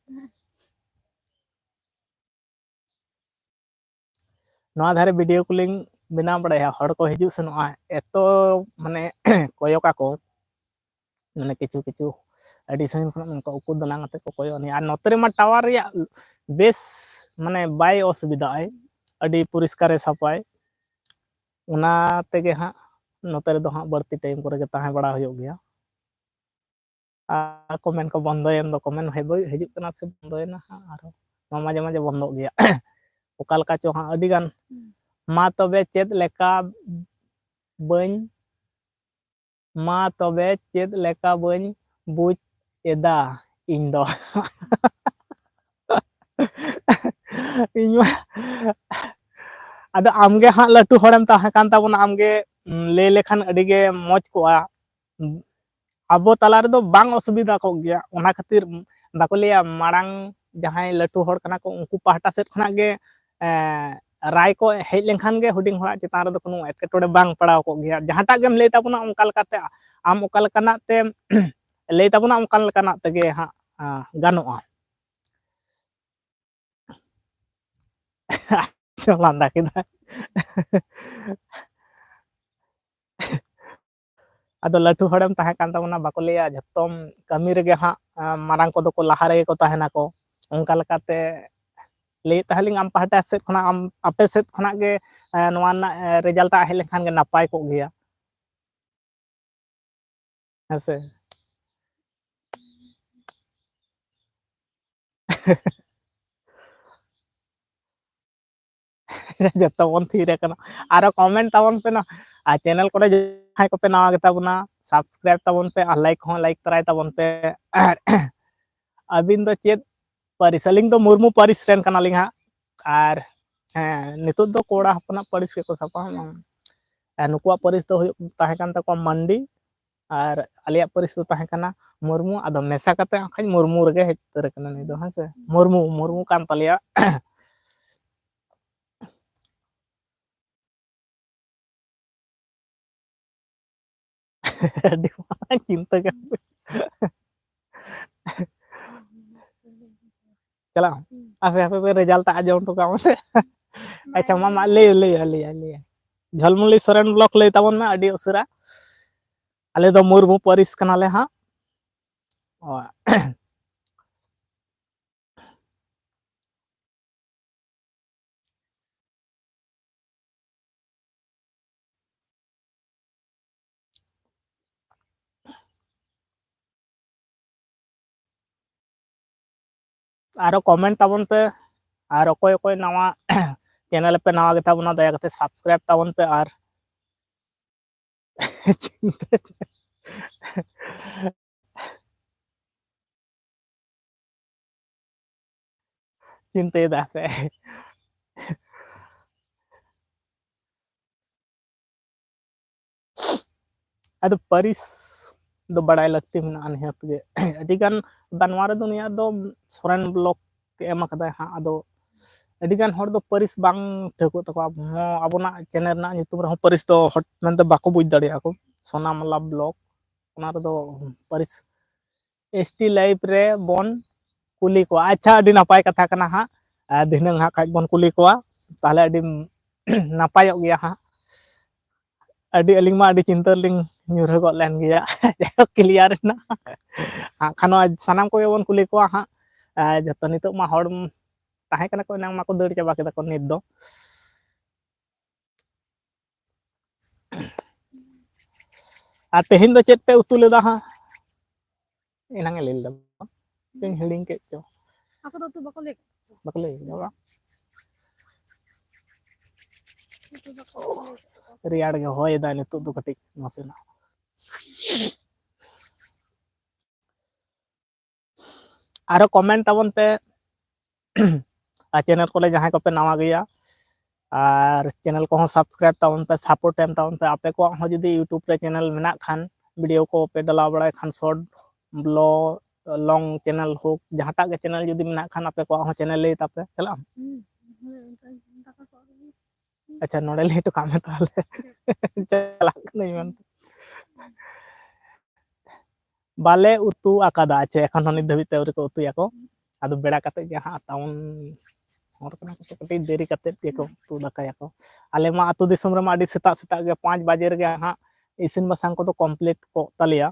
ᱱᱚᱣᱟ ᱫᱷᱟᱨᱮ ᱵᱷᱤᱰᱤᱭᱳ ᱠᱚᱞᱤᱝ ᱵᱮᱱᱟᱣ ᱵᱟᱲᱟᱭᱟ ᱦᱚᱲ ᱠᱚ ᱦᱤᱡᱩᱜ ᱥᱮᱱᱚᱜᱼᱟ ᱮᱛᱚ ᱢᱟᱱᱮ ᱠᱚᱭᱚᱜᱟᱠᱚ ᱢᱟᱱᱮ ᱠᱤᱪᱷᱩ ᱠᱤᱪᱷᱩ ᱟᱹᱰᱤ ᱥᱟᱺᱜᱤᱧ ᱠᱷᱚᱱᱟᱜ ᱱᱚᱝᱠᱟ ᱩᱠᱩ ᱫᱟᱱᱟᱝ ᱟᱛᱮ ᱠᱚ ᱠᱚᱭᱚᱜ ᱟᱹᱱᱤᱡ ᱟᱨ ᱱᱚᱛᱮ ᱨᱮᱢᱟ ᱴᱟᱣᱟᱨ ᱨᱮᱭᱟᱜ ᱵᱮᱥ ᱢᱟᱱᱮ ᱵᱟᱭ ᱚᱥᱩᱵᱤᱫᱷᱟᱜᱼᱟᱭ ᱟᱹᱰᱤ ᱯᱚᱨᱤᱥᱠᱟᱨᱮ ᱥᱟᱯᱟᱭ ᱚᱱᱟ ᱛᱮᱜᱮ ᱦᱟᱸᱜ ᱱᱚᱛᱮ ᱨᱮᱫᱚ ᱦᱟᱸᱜ ᱵᱟᱹᱲᱛᱤ ᱴᱟᱭᱤᱢ ᱠᱚᱨᱮ ᱜᱮ ᱛᱟᱦᱮᱸ ᱵᱟᱲᱟ ᱦᱩᱭᱩᱜ ᱜᱮᱭᱟ ᱟᱨ ᱠᱚᱢᱮᱱᱴ ᱠᱚ ᱵᱚᱱᱫᱚᱭᱮᱱ ᱫᱚ ᱠᱚᱢᱮᱱᱴ ᱦᱤᱡᱩᱜ ᱠᱟᱱᱟ ᱥᱮ ᱵᱚᱱᱫᱚᱭᱮᱱᱟ ᱦᱟᱸᱜ ᱟᱨᱦᱚᱸ ᱢᱟᱡᱷᱮ ᱢᱟᱡᱷᱮ ᱵᱚᱱᱫᱚᱜ ᱜᱮᱭᱟ ᱚᱠᱟ ᱞᱮᱠᱟ ᱪᱚ ᱦᱟᱸᱜ ᱟᱹᱰᱤ ᱜᱟᱱ ᱢᱟ ᱛᱚᱵᱮ ᱪᱮᱫ ᱞᱮᱠᱟ ᱵᱟᱹᱧ ᱢᱟ ᱛᱚᱵᱮ ᱪᱮᱫ ᱞᱮᱠᱟ ᱵᱟᱹᱧ ᱵᱩᱡᱽ ᱮᱫᱟ ᱤᱧ ᱫᱚ ᱤᱧ ᱢᱟ ᱟᱫᱚ ᱟᱢᱜᱮ ᱦᱟᱸᱜ ᱞᱟᱹᱴᱩ ᱦᱚᱲᱮᱢ ᱛᱟᱦᱮᱸ ᱠᱟᱱ ᱛᱟᱵᱚᱱᱟ ᱟᱢᱜᱮ ᱞᱟᱹᱭ ᱞᱮᱠᱷᱟᱱ ᱟᱹᱰᱤᱜᱮ ᱢᱚᱡᱽ ᱠᱚᱜᱼᱟ ᱟᱵᱚ ᱛᱟᱞᱟ ᱨᱮᱫᱚ ᱵᱟᱝ ᱚᱥᱩᱵᱤᱫᱷᱟ ᱠᱚᱜ ᱜᱮᱭᱟ ᱚᱱᱟ ᱠᱷᱟᱹᱛᱤᱨ ᱵᱟᱠᱚ ᱞᱟᱹᱭᱟ ᱢᱟᱲᱟᱝ ᱡᱟᱦᱟᱸᱭ ᱞᱟᱹᱴᱩ ᱦᱚᱲ ᱠᱟᱱᱟ ᱠᱚ ᱩᱱᱠᱩ ᱯᱟᱦᱴᱟ ᱥᱮᱫ ᱠᱷᱚᱱᱟᱜ ᱜᱮ ᱨᱟᱭ ᱠᱚ ᱦᱮᱡ ᱞᱮᱱᱠᱷᱟन ᱜᱮ ᱦᱩᱰᱤᱧ ᱦᱚᱲᱟᱜ ᱪᱮᱛᱟᱱ ᱨᱮᱫᱚ কোনো ᱮᱴᱠᱮᱴᱚᱬᱮ ᱵᱟᱝ ᱯᱟᱲᱟᱣ ᱠᱚᱜ ᱜᱮᱭᱟ ᱡᱟᱦᱟᱸᱴᱟᱜ ᱜᱮᱢ ᱞᱟᱹᱭ ᱛᱟᱵᱚᱱᱟ ᱚᱱᱠᱟ ᱞᱮᱠᱟᱛᱮ ᱟᱢ ᱚᱠᱟ ᱞᱮᱠᱟᱱᱟᱜ ᱛᱮᱢ ᱞᱟᱹᱭ ᱛᱟᱵᱚᱱᱟ ᱚᱱᱠᱟ ᱞᱮᱠᱟᱱᱟᱜ ᱛᱮᱜᱮ ᱦᱟᱸᱜ ᱜᱟᱱᱚᱜᱼᱟ ᱞᱟᱸᱫᱟ ᱠᱮᱫᱟ ᱟᱫᱚ ᱞᱟᱹᱴᱩ ᱦᱚᱲᱮᱢ ᱛᱟᱦᱮᱸ ᱠᱟᱱ ᱛᱟᱵᱚᱱᱟ ᱵᱟᱠᱚ ᱞᱟᱹᱭᱟ ᱡᱷᱚᱛᱚᱢ ᱠᱟᱹᱢᱤ ᱨᱮᱜᱮ ᱦᱟᱸᱜ ᱢᱟᱨᱟᱝ ᱠᱚᱫᱚ ᱠᱚ ᱞᱟᱦᱟ ᱨᱮᱜᱮ ᱠᱚ ᱛᱟᱦᱮᱱᱟᱠᱚ ᱚᱱᱠᱟ ᱞᱮᱠᱟᱛᱮ ᱞᱟᱹᱭᱮᱫ ᱛᱟᱦᱮᱸᱞᱤᱧ ᱟᱢ ᱯᱟᱦᱴᱟ ᱥᱮᱫ ᱠᱷᱚᱱᱟᱜ ᱟᱯᱮ ᱥᱮᱫ ᱠᱷᱚᱱᱟᱜ ᱜᱮ ᱱᱚᱣᱟ ᱨᱮᱱᱟᱜ ᱨᱮᱡᱟᱞᱴᱟᱜ ᱦᱮᱡ ᱞᱮᱱᱠᱷᱟᱱ ᱜᱮ ᱱᱟᱯᱟᱭ ᱠᱚᱜ ᱜᱮᱭᱟ ᱦᱮᱸ ᱥᱮ ᱡᱚᱛᱚ ᱵᱚᱱ ᱛᱷᱤᱨ ᱟᱠᱟᱱᱟ ᱟᱨᱚ ᱠᱚᱢᱮᱱᱴ ᱛᱟᱵᱚᱱ ᱯᱮ ᱱᱟ ᱟᱨ ᱪᱮᱱᱮᱞ ᱠᱚᱨᱮ ᱡᱟᱦᱟᱸᱭ ᱠᱚᱯᱮ ᱱᱟᱣᱟ ᱜᱮᱛᱟ ᱵᱚᱱᱟ ᱥᱟᱵᱥᱠᱨᱟᱭᱤᱵ ᱛᱟᱵᱚᱱ ᱯᱮ ᱟᱨ ᱞᱟᱭᱤᱠ ᱦᱚᱸ ᱞᱟᱭᱤᱠ ᱛᱚᱨᱟᱭ ᱛᱟᱵᱚᱱ ᱯᱮ ᱟᱨ ᱟᱹᱵᱤᱱ ᱫᱚ ᱪᱮᱫ ᱯᱟᱹᱨᱤᱥ ᱟᱹᱞᱤᱧ ᱫᱚ ᱢᱩᱨᱢᱩ ᱯᱟᱹᱨᱤᱥ ᱨᱮᱱ ᱠᱟᱱᱟᱞᱤᱧ ᱦᱟᱸᱜ ᱟᱨ ᱦᱮᱸ ᱱᱤᱛᱚᱜ ᱫᱚ ᱠᱚᱲᱟ ᱦᱚᱯᱚᱱᱟᱜ ᱯᱟᱹᱨᱤᱥ ᱜᱮᱠᱚ ᱥᱟᱵᱟ ᱟᱨ ᱱᱩᱠᱩᱣᱟᱜ ᱯᱟᱹᱨᱤᱥ ᱫᱚ ᱛᱟᱦᱮᱸ ᱠᱟᱱ ᱛᱟᱠᱚᱣᱟ ᱢᱟᱱᱰᱤ ᱟᱨ ᱟᱞᱮᱭᱟᱜ ᱯᱟᱹᱨᱤᱥ ᱫᱚ ᱛᱟᱦᱮᱸ ᱠᱟᱱᱟ ᱢᱩᱨᱢᱩ ᱟᱫᱚ ᱢᱮᱥᱟ ᱠᱟᱛᱮ ᱠᱷᱟᱡ ᱢᱩᱨᱢᱩ ᱨᱮᱜᱮ ᱦᱮᱡ ᱩᱛᱟᱹᱨ ᱠᱟᱱᱟ ᱱᱩᱭ ᱫᱚ ᱦᱮᱸᱥᱮ ᱢᱩᱨᱢᱩ ᱠᱟᱱ ᱛᱟᱞᱮᱭᱟ ᱟᱹᱰᱤ ᱢᱟᱨᱟᱝ ᱪᱤᱱᱛᱟᱹ ᱠᱟᱱ ᱪᱟᱞᱟᱜ ᱟᱯᱮ ᱨᱮᱡᱟᱞᱴ ᱟᱸᱡᱚᱢ ᱦᱚᱴᱚ ᱠᱟᱜ ᱢᱮᱥᱮ ᱟᱪᱪᱷᱟ ᱢᱟ ᱞᱟᱹᱭ ᱡᱷᱚᱞᱢᱩᱞᱤ ᱥᱚᱨᱮᱱ ᱵᱞᱚᱠ ᱞᱟᱹᱭ ᱛᱟᱵᱚᱱ ᱢᱮ ᱟᱹᱰᱤ ᱩᱥᱟᱹᱨᱟ ᱟᱞᱮ ᱫᱚ ᱢᱩᱨᱢᱩ ᱯᱟᱹᱨᱤᱥ ᱠᱟᱱᱟᱞᱮ ᱦᱟᱸᱜ ᱟᱨᱚ ᱠᱚᱢᱮᱱᱴ ᱛᱟᱵᱚᱱ ᱯᱮ ᱟᱨ ᱚᱠᱚᱭ ᱱᱟᱣᱟ ᱪᱮᱱᱮᱞ ᱯᱮ ᱱᱟᱣᱟ ᱜᱮᱛᱟ ᱵᱚᱱᱟ ᱫᱟᱭᱟ ᱠᱟᱛᱮ ᱥᱟᱵᱥᱠᱨᱟᱭᱤᱵ ᱛᱟᱵᱚᱱ ᱯᱮ ᱟᱨ ᱪᱤᱱᱛᱟᱹᱭ ᱫᱟ ᱯᱮ ᱟᱫᱚ ᱯᱟᱹᱨᱤᱥ ᱫᱚ ᱵᱟᱲᱟᱭ ᱞᱟᱹᱠᱛᱤ ᱢᱮᱱᱟᱜᱼᱟ ᱱᱤᱦᱟᱹᱛ ᱜᱮ ᱟᱹᱰᱤᱜᱟᱱ ᱱᱚᱣᱟ ᱨᱮᱫᱚ ᱱᱩᱭᱟᱜ ᱫᱚ ᱥᱚᱨᱮᱱ ᱵᱞᱚᱠ ᱮᱢ ᱠᱟᱫᱟᱭ ᱦᱟᱸᱜ ᱟᱫᱚ ᱟᱹᱰᱤᱜᱟᱱ ᱦᱚᱲ ᱫᱚ ᱯᱟᱹᱨᱤᱥ ᱵᱟᱝ ᱴᱷᱟᱹᱣᱠᱟᱹᱜ ᱛᱟᱠᱚᱣᱟ ᱟᱵᱚᱱᱟᱜ ᱪᱮᱱᱮᱞ ᱨᱮᱱᱟᱜ ᱧᱩᱛᱩᱢ ᱨᱮᱦᱚᱸ ᱯᱟᱹᱨᱤᱥ ᱫᱚ ᱦᱚᱴ ᱢᱮᱱᱛᱮ ᱵᱟᱠᱚ ᱵᱩᱡᱽ ᱫᱟᱲᱮᱭᱟᱜᱼᱟ ᱠᱚ ᱥᱳᱱᱟᱢᱩᱞᱟ ᱵᱞᱚᱠ ᱚᱱᱟ ᱨᱮᱫᱚ ᱯᱟᱹᱨᱤᱥ ᱮᱥᱴᱤ ᱞᱟᱭᱤᱯ ᱨᱮ ᱵᱚᱱ ᱠᱩᱞᱤ ᱠᱚᱣᱟ ᱟᱪᱪᱷᱟ ᱟᱹᱰᱤ ᱱᱟᱯᱟᱭ ᱠᱟᱛᱷᱟ ᱠᱟᱱᱟ ᱦᱟᱸᱜ ᱫᱷᱤᱱᱟᱹᱝ ᱦᱟᱸᱜ ᱠᱷᱟᱡ ᱵᱚᱱ ᱠᱩᱞᱤ ᱠᱚᱣᱟ ᱛᱟᱦᱚᱞᱮ ᱟᱹᱰᱤ ᱱᱟᱯᱟᱭᱚᱜ ᱜᱮᱭᱟ ᱦᱟᱸᱜ ᱟᱹᱞᱤᱧ ᱢᱟ ᱟᱹᱰᱤ ᱪᱤᱱᱛᱟᱹ ᱨᱮᱞᱤᱧ ᱧᱩᱨᱦᱟᱹ ᱜᱚᱫ ᱞᱮᱱ ᱜᱮᱭᱟ ᱠᱞᱤᱭᱟᱨ ᱮᱱᱟ ᱠᱷᱟᱱ ᱱᱚᱣᱟ ᱥᱟᱱᱟᱢ ᱠᱚᱜᱮ ᱵᱚᱱ ᱠᱩᱞᱤ ᱠᱚᱣᱟ ᱦᱟᱸᱜ ᱡᱚᱛᱚ ᱱᱤᱛᱚᱜ ᱢᱟ ᱦᱚᱲ ᱛᱟᱦᱮᱸ ᱠᱟᱱᱟ ᱠᱚ ᱮᱱᱟᱝ ᱢᱟᱠᱚ ᱫᱟᱹᱲ ᱪᱟᱵᱟ ᱠᱮᱫᱟ ᱠᱚ ᱱᱤᱛ ᱫᱚ ᱟᱨ ᱛᱮᱦᱮᱧ ᱫᱚ ᱪᱮᱫ ᱯᱮ ᱩᱛᱩ ᱞᱮᱫᱟ ᱦᱟᱸᱜ ᱮᱱᱟᱝ ᱮ ᱞᱟᱹᱭ ᱞᱮᱫᱟ ᱪᱚᱧ ᱦᱤᱲᱤᱧ ᱠᱮᱫ ᱪᱚ ᱟᱠᱚ ᱫᱚ ᱩᱛᱩ ᱵᱟᱠᱚ ᱞᱟᱹᱭ ᱠᱮᱫᱟ ᱵᱟᱝ ᱨᱮᱭᱟᱲ ᱜᱮ ᱦᱚᱭ ᱫᱟᱭ ᱱᱤᱛᱚᱜ ᱫᱚ ᱠᱟᱹᱴᱤᱡ ᱱᱟᱥᱮᱱᱟᱜ ᱟᱨᱚ ᱠᱚᱢᱮᱱᱴ ᱛᱟᱵᱚᱱ ᱯᱮ ᱟᱨ ᱪᱮᱱᱮᱞ ᱠᱚᱨᱮ ᱡᱟᱦᱟᱸᱭ ᱠᱚᱯᱮ ᱱᱟᱣᱟ ᱜᱮᱭᱟ ᱟᱨ ᱪᱮᱱᱮᱞ ᱠᱚᱦᱚᱸ ᱥᱟᱵᱥᱠᱨᱟᱭᱤᱵ ᱛᱟᱵᱚᱱ ᱯᱮ ᱥᱟᱯᱳᱨᱴ ᱮᱢ ᱛᱟᱵᱚᱱ ᱯᱮ ᱟᱯᱮ ᱠᱚᱣᱟᱜ ᱦᱚᱸ ᱡᱩᱫᱤ ᱤᱭᱩᱴᱩᱵᱽ ᱨᱮ ᱪᱮᱱᱮᱞ ᱢᱮᱱᱟᱜ ᱠᱷᱟᱱ ᱵᱷᱤᱰᱭᱳ ᱠᱚᱯᱮ ᱰᱟᱞᱟᱣ ᱵᱟᱲᱟᱭ ᱠᱷᱟᱱ ᱥᱚᱨᱴ ᱵᱞᱚᱜ ᱞᱚᱝ ᱪᱮᱱᱮᱞ ᱦᱳᱠ ᱡᱟᱦᱟᱸᱴᱟᱜ ᱜᱮ ᱪᱮᱱᱮᱞ ᱡᱩᱫᱤ ᱢᱮᱱᱟᱜ ᱠᱷᱟᱱ ᱟᱯᱮ ᱠᱚᱣᱟᱜ ᱦᱚᱸ ᱪᱮᱱᱮᱞ ᱞᱟᱹᱭ ᱛᱟᱯᱮ ᱪᱟᱞᱟᱜ ᱟᱪᱪᱷᱟ ᱱᱚᱰᱮ ᱞᱟᱹᱭ ᱦᱚᱴᱚ ᱠᱟᱜ ᱢᱮ ᱛᱟᱦᱚᱞᱮ ᱪᱟᱞᱟᱜ ᱠᱟᱹᱱᱟᱹᱧ ᱢᱮᱱᱛᱮ ᱵᱟᱞᱮ ᱩᱛᱩ ᱟᱠᱟᱫᱟ ᱪᱮ ᱮᱠᱷᱚᱱ ᱦᱚᱸ ᱱᱤᱛ ᱫᱷᱟᱹᱵᱤᱡ ᱛᱮ ᱟᱹᱣᱨᱤ ᱠᱚ ᱩᱛᱩᱭᱟᱠᱚ ᱟᱫᱚ ᱵᱮᱲᱟ ᱠᱟᱛᱮᱫ ᱜᱮ ᱦᱟᱸᱜ ᱴᱟᱣᱩᱱ ᱦᱚᱲ ᱠᱟᱱᱟ ᱠᱚ ᱠᱟᱹᱴᱤᱡ ᱫᱮᱨᱤ ᱠᱟᱛᱮᱫ ᱜᱮᱠᱚ ᱩᱛᱩ ᱫᱟᱠᱟᱭᱟᱠᱚ ᱟᱞᱮ ᱢᱟ ᱟᱹᱛᱩ ᱫᱤᱥᱚᱢ ᱨᱮᱢᱟ ᱟᱹᱰᱤ ᱥᱮᱛᱟᱜ ᱥᱮᱛᱟᱜ ᱜᱮ 5 ᱵᱟᱡᱮ ᱨᱮᱜᱮ ᱦᱟᱸᱜ ᱤᱥᱤᱱ ᱵᱟᱥᱟᱝ ᱠᱚᱫᱚ ᱠᱚᱢᱯᱞᱤᱴ ᱠᱚᱜ ᱛᱟᱞᱮᱭᱟ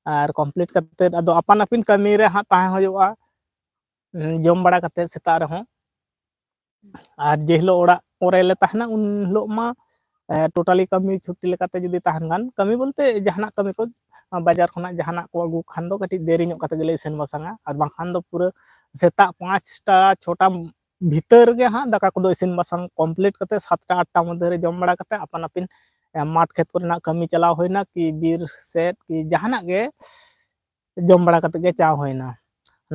ᱟᱨ ᱠᱚᱢᱯᱞᱤᱴ ᱠᱟᱛᱮᱫ ᱟᱫᱚ ᱟᱯᱟᱱ ᱟᱹᱯᱤᱱ ᱠᱟᱹᱢᱤ ᱨᱮ ᱦᱟᱸᱜ ᱛᱟᱦᱮᱸ ᱦᱩᱭᱩᱜᱼᱟ ᱡᱚᱢ ᱵᱟᱲᱟ ᱠᱟᱛᱮᱫ ᱥᱮᱛᱟᱜ ᱨᱮᱦᱚᱸ ᱟᱨ ᱡᱮ ᱦᱤᱞᱳᱜ ᱚᱲᱟᱜ ᱠᱚᱨᱮ ᱞᱮ ᱛᱟᱦᱮᱱᱟ ᱩᱱ ᱦᱤᱞᱳᱜ ᱢᱟ ᱴᱳᱴᱟᱞᱤ ᱠᱟᱹᱢᱤ ᱪᱷᱩᱴᱤ ᱞᱮᱠᱟᱛᱮ ᱡᱩᱫᱤ ᱛᱟᱦᱮᱱ ᱠᱷᱟᱱ ᱠᱟᱹᱢᱤ ᱵᱚᱞᱛᱮ ᱡᱟᱦᱟᱱᱟᱜ ᱠᱟᱹᱢᱤ ᱠᱚ ᱵᱟᱡᱟᱨ ᱠᱷᱚᱱᱟᱜ ᱡᱟᱦᱟᱱᱟᱜ ᱠᱚ ᱟᱹᱜᱩ ᱠᱷᱟᱱ ᱫᱚ ᱠᱟᱹᱴᱤᱡ ᱫᱮᱨᱤ ᱧᱚᱜ ᱠᱟᱛᱮ ᱜᱮᱞᱮ ᱤᱥᱤᱱ ᱵᱟᱥᱟᱝᱟ ᱟᱨ ᱵᱟᱝᱠᱷᱟन ᱫᱚ ᱯᱩᱨᱟᱹ ᱥᱮᱛᱟᱜ 5টা 6টা ᱵᱷᱤᱛᱟᱹᱨ ᱜᱮ ᱦᱟᱸᱜ ᱫᱟᱠᱟ ᱠᱚᱫᱚ ᱤᱥᱤᱱ ᱵᱟᱥᱟᱝ ᱠᱚᱢᱯᱞᱤᱴ ᱠᱟᱛᱮ 7টা 8টা ᱢᱚᱫᱽᱫᱷᱮ ᱨᱮ ᱡᱚᱢ ᱵᱟᱲᱟ ᱠᱟᱛᱮ ᱟᱯᱟᱱ ᱟᱹᱯᱤᱱ ᱢᱟᱴ ᱠᱷᱮᱛ ᱠᱚᱨᱮᱱᱟᱜ ᱠᱟᱹᱢᱤ ᱪᱟᱞᱟᱣ ᱦᱩᱭᱱᱟ ᱠᱤ ᱵᱤᱨ ᱥᱮᱫ ᱠᱤ ᱡᱟᱦᱟᱱᱟᱜ ᱜᱮ ᱡᱚᱢ ᱵᱟᱲᱟ ᱠᱟᱛᱮ ᱜᱮ ᱪᱟᱣ ᱦᱩᱭᱱᱟ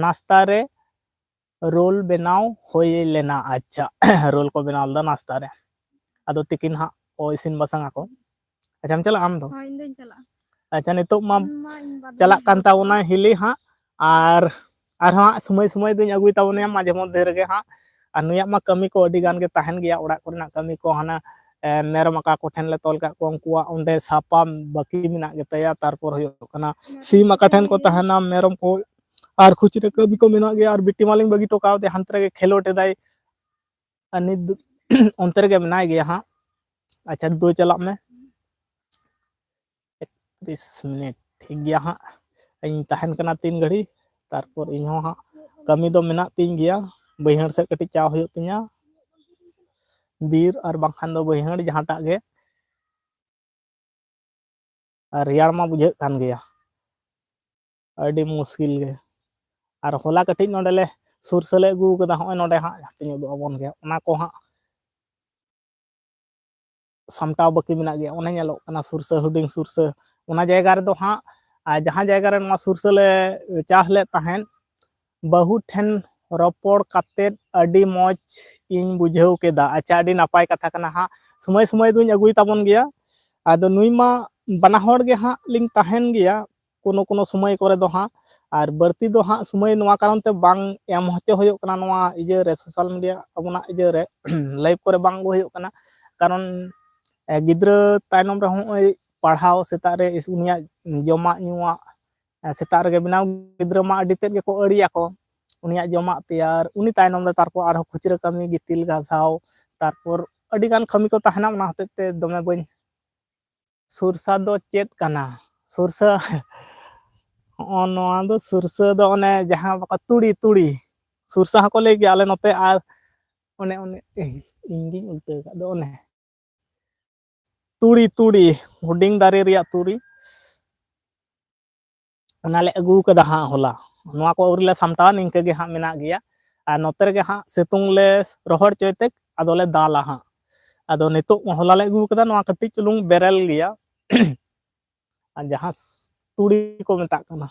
ᱱᱟᱥᱛᱟ ᱨᱮ ᱨᱳᱞ ᱵᱮᱱᱟᱣ ᱦᱩᱭ ᱞᱮᱱᱟ ᱟᱪᱪᱷᱟ ᱨᱳᱞ ᱠᱚ ᱵᱮᱱᱟᱣ ᱞᱮᱫᱟ ᱱᱟᱥᱛᱟ ᱨᱮ ᱟᱫᱚ ᱛᱤᱠᱤᱱ ᱦᱟᱸᱜ ᱠᱚ ᱤᱥᱤᱱ ᱵᱟᱥᱟᱝ ᱟᱠᱚ ᱟᱪᱪᱷᱟᱢ ᱪᱟᱞᱟᱜᱼᱟ ᱟᱢ ᱫᱚ ᱦᱳᱭ ᱤᱧ ᱫᱚᱧ ᱪᱟᱞᱟᱜᱼᱟ ᱟᱪᱪᱷᱟ ᱱᱤᱛᱚᱜ ᱢᱟ ᱤᱧ ᱤᱧ ᱵᱟᱵᱟ ᱪᱟᱞᱟᱜ ᱠᱟᱱ ᱵᱷᱚᱡᱽ ᱠᱚ ᱛᱟᱵᱚᱱᱟ ᱦᱤᱞᱤ ᱦᱟᱸᱜ ᱟᱨ ᱟᱨᱦᱚᱸ ᱦᱟᱸᱜ ᱥᱚᱢᱚᱭ ᱥᱚᱢᱚᱭ ᱫᱚᱧ ᱟᱹᱜᱩᱭ ᱛᱟᱵᱚᱱᱟ ᱢᱟᱡᱷᱮ ᱢᱚᱫᱽᱫᱷᱮ ᱨᱮᱜᱮ ᱦᱟᱸᱜ ᱟᱨ ᱱᱩᱭᱟᱜ ᱢᱟ ᱠᱟᱹᱢᱤ ko ᱟᱹᱰᱤ ᱜᱟᱱ ᱜᱮ ᱛᱟᱦᱮᱱ ᱜᱮᱭᱟ ᱚᱲᱟᱜ ᱠᱚᱨᱮᱱᱟᱜ ᱠᱟᱹᱢᱤ ko ᱦᱟᱱᱟ ᱢᱮᱨᱚᱢ ᱟᱠᱟ ᱠᱚ ᱴᱷᱮᱱ ᱞᱮ ᱛᱚᱞ ᱠᱟᱜ ᱠᱚᱣᱟ ᱩᱱᱠᱩᱣᱟᱜ ᱚᱸᱰᱮ ᱥᱟᱯᱟ ᱵᱟᱹᱠᱤ ᱢᱮᱱᱟᱜ ᱜᱮᱛᱟᱭᱟ ᱛᱟᱨᱯᱚᱨ ᱦᱩᱭᱩᱜ ᱠᱟᱱᱟ ᱢᱮᱨᱚᱢ ᱥᱤᱢ ᱟᱠᱟ ᱜᱩᱯᱤ ᱴᱷᱮᱱ ᱠᱚ ᱛᱟᱦᱮᱱᱟ ᱢᱮᱨᱚᱢ ko ᱟᱨ ᱠᱷᱩᱪᱨᱟᱹ ᱠᱟᱹᱢᱤ ko ᱢᱮᱱᱟᱜ ᱜᱮᱭᱟ ᱟᱨ ᱵᱤᱴᱤ ᱢᱟᱞᱤᱧ ᱵᱟᱹᱜᱤ ᱦᱚᱴᱚ ᱠᱟᱣᱫᱮᱭᱟ ᱦᱟᱱᱛᱮ ᱨᱮᱜᱮ ᱠᱷᱮᱞᱳᱰ ᱮᱫᱟᱭ ᱟᱨ ᱱᱤᱛ ᱫᱚ ᱚᱱᱛᱮ ᱨᱮᱜᱮ ᱢᱮᱱᱟᱭ ᱜᱮᱭᱟ ᱦᱟᱸᱜ ᱟᱪᱪᱷᱟ ᱫᱩ ᱪᱟᱞᱟᱜ ᱢᱮ 30 ᱢᱤᱱᱤᱴ ᱴᱷᱤक ᱜᱮᱭᱟ ᱦᱟᱸᱜ ᱤᱧ ᱛᱟᱦᱮᱱ ᱠᱟᱱᱟ 3 ᱜᱷᱟᱹᱲᱤ ᱛᱟᱨᱯᱚᱨ ᱤᱧ ᱦᱚᱸ ᱦᱟᱸᱜ ᱠᱟᱹᱢᱤ ᱫᱚ ᱢᱮᱱᱟᱜ ᱛᱤᱧ ᱜᱮᱭᱟ ᱵᱟᱹᱭᱦᱟᱹᱲ ᱥᱮᱫ ᱠᱟᱹᱴᱤᱡ ᱪᱟᱣ ᱦᱩᱭᱩᱜ ᱛᱤᱧᱟ ᱵᱤᱨ ᱟᱨ ᱵᱟᱝᱠᱷᱟᱱ ᱫᱚ ᱵᱟᱹᱭᱦᱟᱹᱲ ᱡᱟᱦᱟᱸᱴᱟᱜ ᱜᱮ ᱟᱨ ᱨᱮᱭᱟᱲ ᱢᱟ ᱵᱩᱡᱷᱟᱹᱜ ᱠᱟᱱ ᱜᱮᱭᱟ ᱟᱹᱰᱤ ᱢᱩᱥᱠᱤᱞ ᱜᱮ ᱟᱨ ᱦᱚᱞᱟ ᱠᱟᱹᱴᱤᱡ ᱱᱚᱰᱮᱞᱮ ᱥᱩᱨᱥᱟᱹ ᱞᱮ ᱟᱹᱜᱩ ᱠᱟᱫᱟ ᱦᱚᱸᱜᱼᱚᱭ ᱱᱚᱰᱮ ᱦᱟᱸᱜ ᱦᱟᱹᱴᱤᱧ ᱩᱫᱩᱜ ᱟᱵᱚᱱ ᱜᱮ ᱚᱱᱟ ᱠᱚ ᱦᱟᱸᱜ ᱥᱟᱢᱴᱟᱣ ᱵᱟᱹᱠᱤ ᱢᱮᱱᱟᱜ ᱜᱮᱭᱟ ᱚᱱᱮ ᱧᱮᱞᱚᱜ ᱠᱟᱱᱟ ᱥᱩᱨᱥᱟᱹ ᱦᱩᱰᱤᱧ ᱥᱩᱨᱥᱟᱹ ᱚᱱᱟ ᱡᱟᱭᱜᱟ ᱨᱮᱫᱚ ᱦᱟᱸᱜ ᱟᱨ ᱡᱟᱦᱟᱸ ᱡᱟᱭᱜᱟ ᱨᱮ ᱱᱚᱣᱟ ᱥᱩᱨᱥᱟᱹ ᱞᱮ ᱪᱟᱥ ᱞᱮᱫ ᱛᱟᱦᱮᱸᱫ ᱵᱟᱹᱦᱩ ᱴᱷᱮᱱ ᱨᱚᱯᱚᱲ ᱠᱟᱛᱮᱫ ᱟᱹᱰᱤ ᱢᱚᱡᱽ ᱤᱧ ᱵᱩᱡᱷᱟᱹᱣ ᱠᱮᱫᱟ ᱟᱪᱪᱷᱟ ᱟᱹᱰᱤ ᱱᱟᱯᱟᱭ ᱠᱟᱛᱷᱟ ᱠᱟᱱᱟ ᱦᱟᱸᱜ ᱥᱚᱢᱚᱭ ᱥᱚᱢᱚᱭ ᱫᱚᱧ ᱟᱹᱜᱩᱭ ᱛᱟᱵᱚᱱ ᱜᱮᱭᱟ ᱟᱫᱚ ᱱᱩᱭ ᱢᱟ ᱵᱟᱱᱟ ᱦᱚᱲ ᱜᱮ ᱦᱟᱸᱜ ᱞᱤᱧ ᱛᱟᱦᱮᱱ ᱜᱮᱭᱟ কোনো সময় ᱠᱚᱨᱮ ᱫᱚ ᱦᱟᱸᱜ ᱟᱨ ᱵᱟᱹᱲᱛᱤ ᱫᱚ ᱦᱟᱸᱜ ᱥᱚᱢᱚᱭ ᱱᱚᱣᱟ ᱠᱟᱨᱚᱱ ᱛᱮ ᱵᱟᱝ ᱮᱢ ᱦᱚᱪᱚ ᱦᱩᱭᱩᱜ ᱠᱟᱱᱟ ᱱᱚᱣᱟ ᱤᱭᱟᱹ ᱨᱮ ᱥᱳᱥᱟᱞ ᱢᱤᱰᱤᱭᱟ ᱟᱵᱚᱱᱟᱜ ᱤᱭᱟᱹ ᱨᱮ ᱞᱟᱭᱤᱵᱷ ᱠᱚᱨᱮ ᱵᱟᱝ ᱟᱹᱜᱩ ᱦᱩᱭᱩᱜ ᱠᱟᱱᱟ ᱠᱟᱨᱚᱱ ᱜᱤᱫᱽᱨᱟᱹ ᱛᱟᱭᱱᱚᱢ ᱨᱮ ᱦᱚᱸᱜᱼᱚᱭ ᱯᱟᱲᱦᱟᱣ ᱥᱮᱛᱟᱜ ᱨᱮ ᱩᱱᱤᱭᱟᱜ ᱡᱚᱢᱟᱜ ᱧᱩᱣᱟᱜ ᱥᱮᱛᱟᱜ ᱨᱮᱜᱮ ᱵᱮᱱᱟᱣ ᱜᱤᱫᱽᱨᱟᱹ ᱢᱟ ᱟᱹᱰᱤ ᱛᱮᱫ ᱜᱮᱠᱚ ᱟᱹᱲᱤᱭᱟᱠᱚ ᱩᱱᱤᱭᱟᱜ ᱡᱚᱢᱟᱜ ᱛᱮᱭᱟᱨ ᱩᱱᱤ ᱛᱟᱭᱱᱚᱢ ᱨᱮ ᱛᱟᱨᱯᱚᱨ ᱟᱨᱦᱚᱸ ᱠᱷᱩᱪᱨᱟᱹ ᱠᱟᱹᱢᱤ ᱜᱤᱛᱤᱞ ᱜᱟᱥᱟᱣ ᱛᱟᱨᱯᱚᱨ ᱟᱹᱰᱤᱜᱟᱱ ᱠᱟᱹᱢᱤ ᱠᱚ ᱛᱟᱦᱮᱱᱟ ᱚᱱᱟ ᱦᱚᱛᱮᱡ te ᱫᱚᱢᱮ ᱵᱟᱹᱧ ᱥᱩᱨᱥᱟ ᱫᱚ ᱪᱮᱫ ᱠᱟᱱᱟ ᱥᱩᱨᱥᱟᱹ ᱦᱚᱸᱜᱼᱚ ᱱᱚᱣᱟ ᱫᱚ ᱥᱩᱨᱥᱟᱹ ᱫᱚ ᱚᱱᱮ ᱡᱟᱦᱟᱸ ᱵᱟᱠᱚ ᱛᱩᱲᱤ ᱥᱩᱨᱥᱟ ᱦᱚᱸᱠᱚ ᱞᱟᱹᱭ ᱜᱮᱭᱟ ᱟᱞᱮ ᱱᱚᱛᱮ ᱟᱨ ᱚᱱᱮ ᱤᱧᱜᱤᱧ ᱩᱞᱴᱟᱹ ᱟᱠᱟᱫ ᱫᱚ ᱚᱱᱮ ᱛᱩᱲᱤ ᱦᱩᱰᱤᱧ ᱫᱟᱨᱮ ᱨᱮᱭᱟᱜ ᱛᱩᱲᱤ ᱚᱱᱟᱞᱮ ᱟᱹᱜᱩ ᱠᱟᱫᱟ ᱦᱟᱸᱜ ᱦᱚᱞᱟ ᱱᱚᱣᱟ ᱠᱚ ᱟᱹᱣᱨᱤ ᱞᱮ ᱥᱟᱢᱴᱟᱣᱟ ᱱᱤᱝᱠᱟᱹ ᱜᱮ ᱦᱟᱸᱜ ᱢᱮᱱᱟᱜ ᱜᱮᱭᱟ ᱟᱨ ᱱᱚᱛᱮ ᱨᱮᱜᱮ ᱦᱟᱸᱜ ᱥᱤᱛᱩᱝ ᱞᱮ ᱨᱚᱦᱚᱲ ᱦᱚᱪᱚᱭ ᱛᱮ ᱟᱫᱚᱞᱮ ᱫᱟᱞᱟ ᱦᱟᱸᱜ ᱟᱫᱚ ᱱᱤᱛᱚᱜ ᱦᱚᱞᱟ ᱞᱮ ᱟᱹᱜᱩ ᱠᱟᱫᱟ ᱱᱚᱣᱟ ᱠᱟᱹᱴᱤᱡ ᱪᱩᱞᱩᱝ ᱵᱮᱨᱮᱞ ᱜᱮᱭᱟ ᱟᱨ ᱡᱟᱦᱟᱸ ᱛᱩᱲᱤ ᱠᱚ ᱢᱮᱛᱟᱜ ᱠᱟᱱᱟ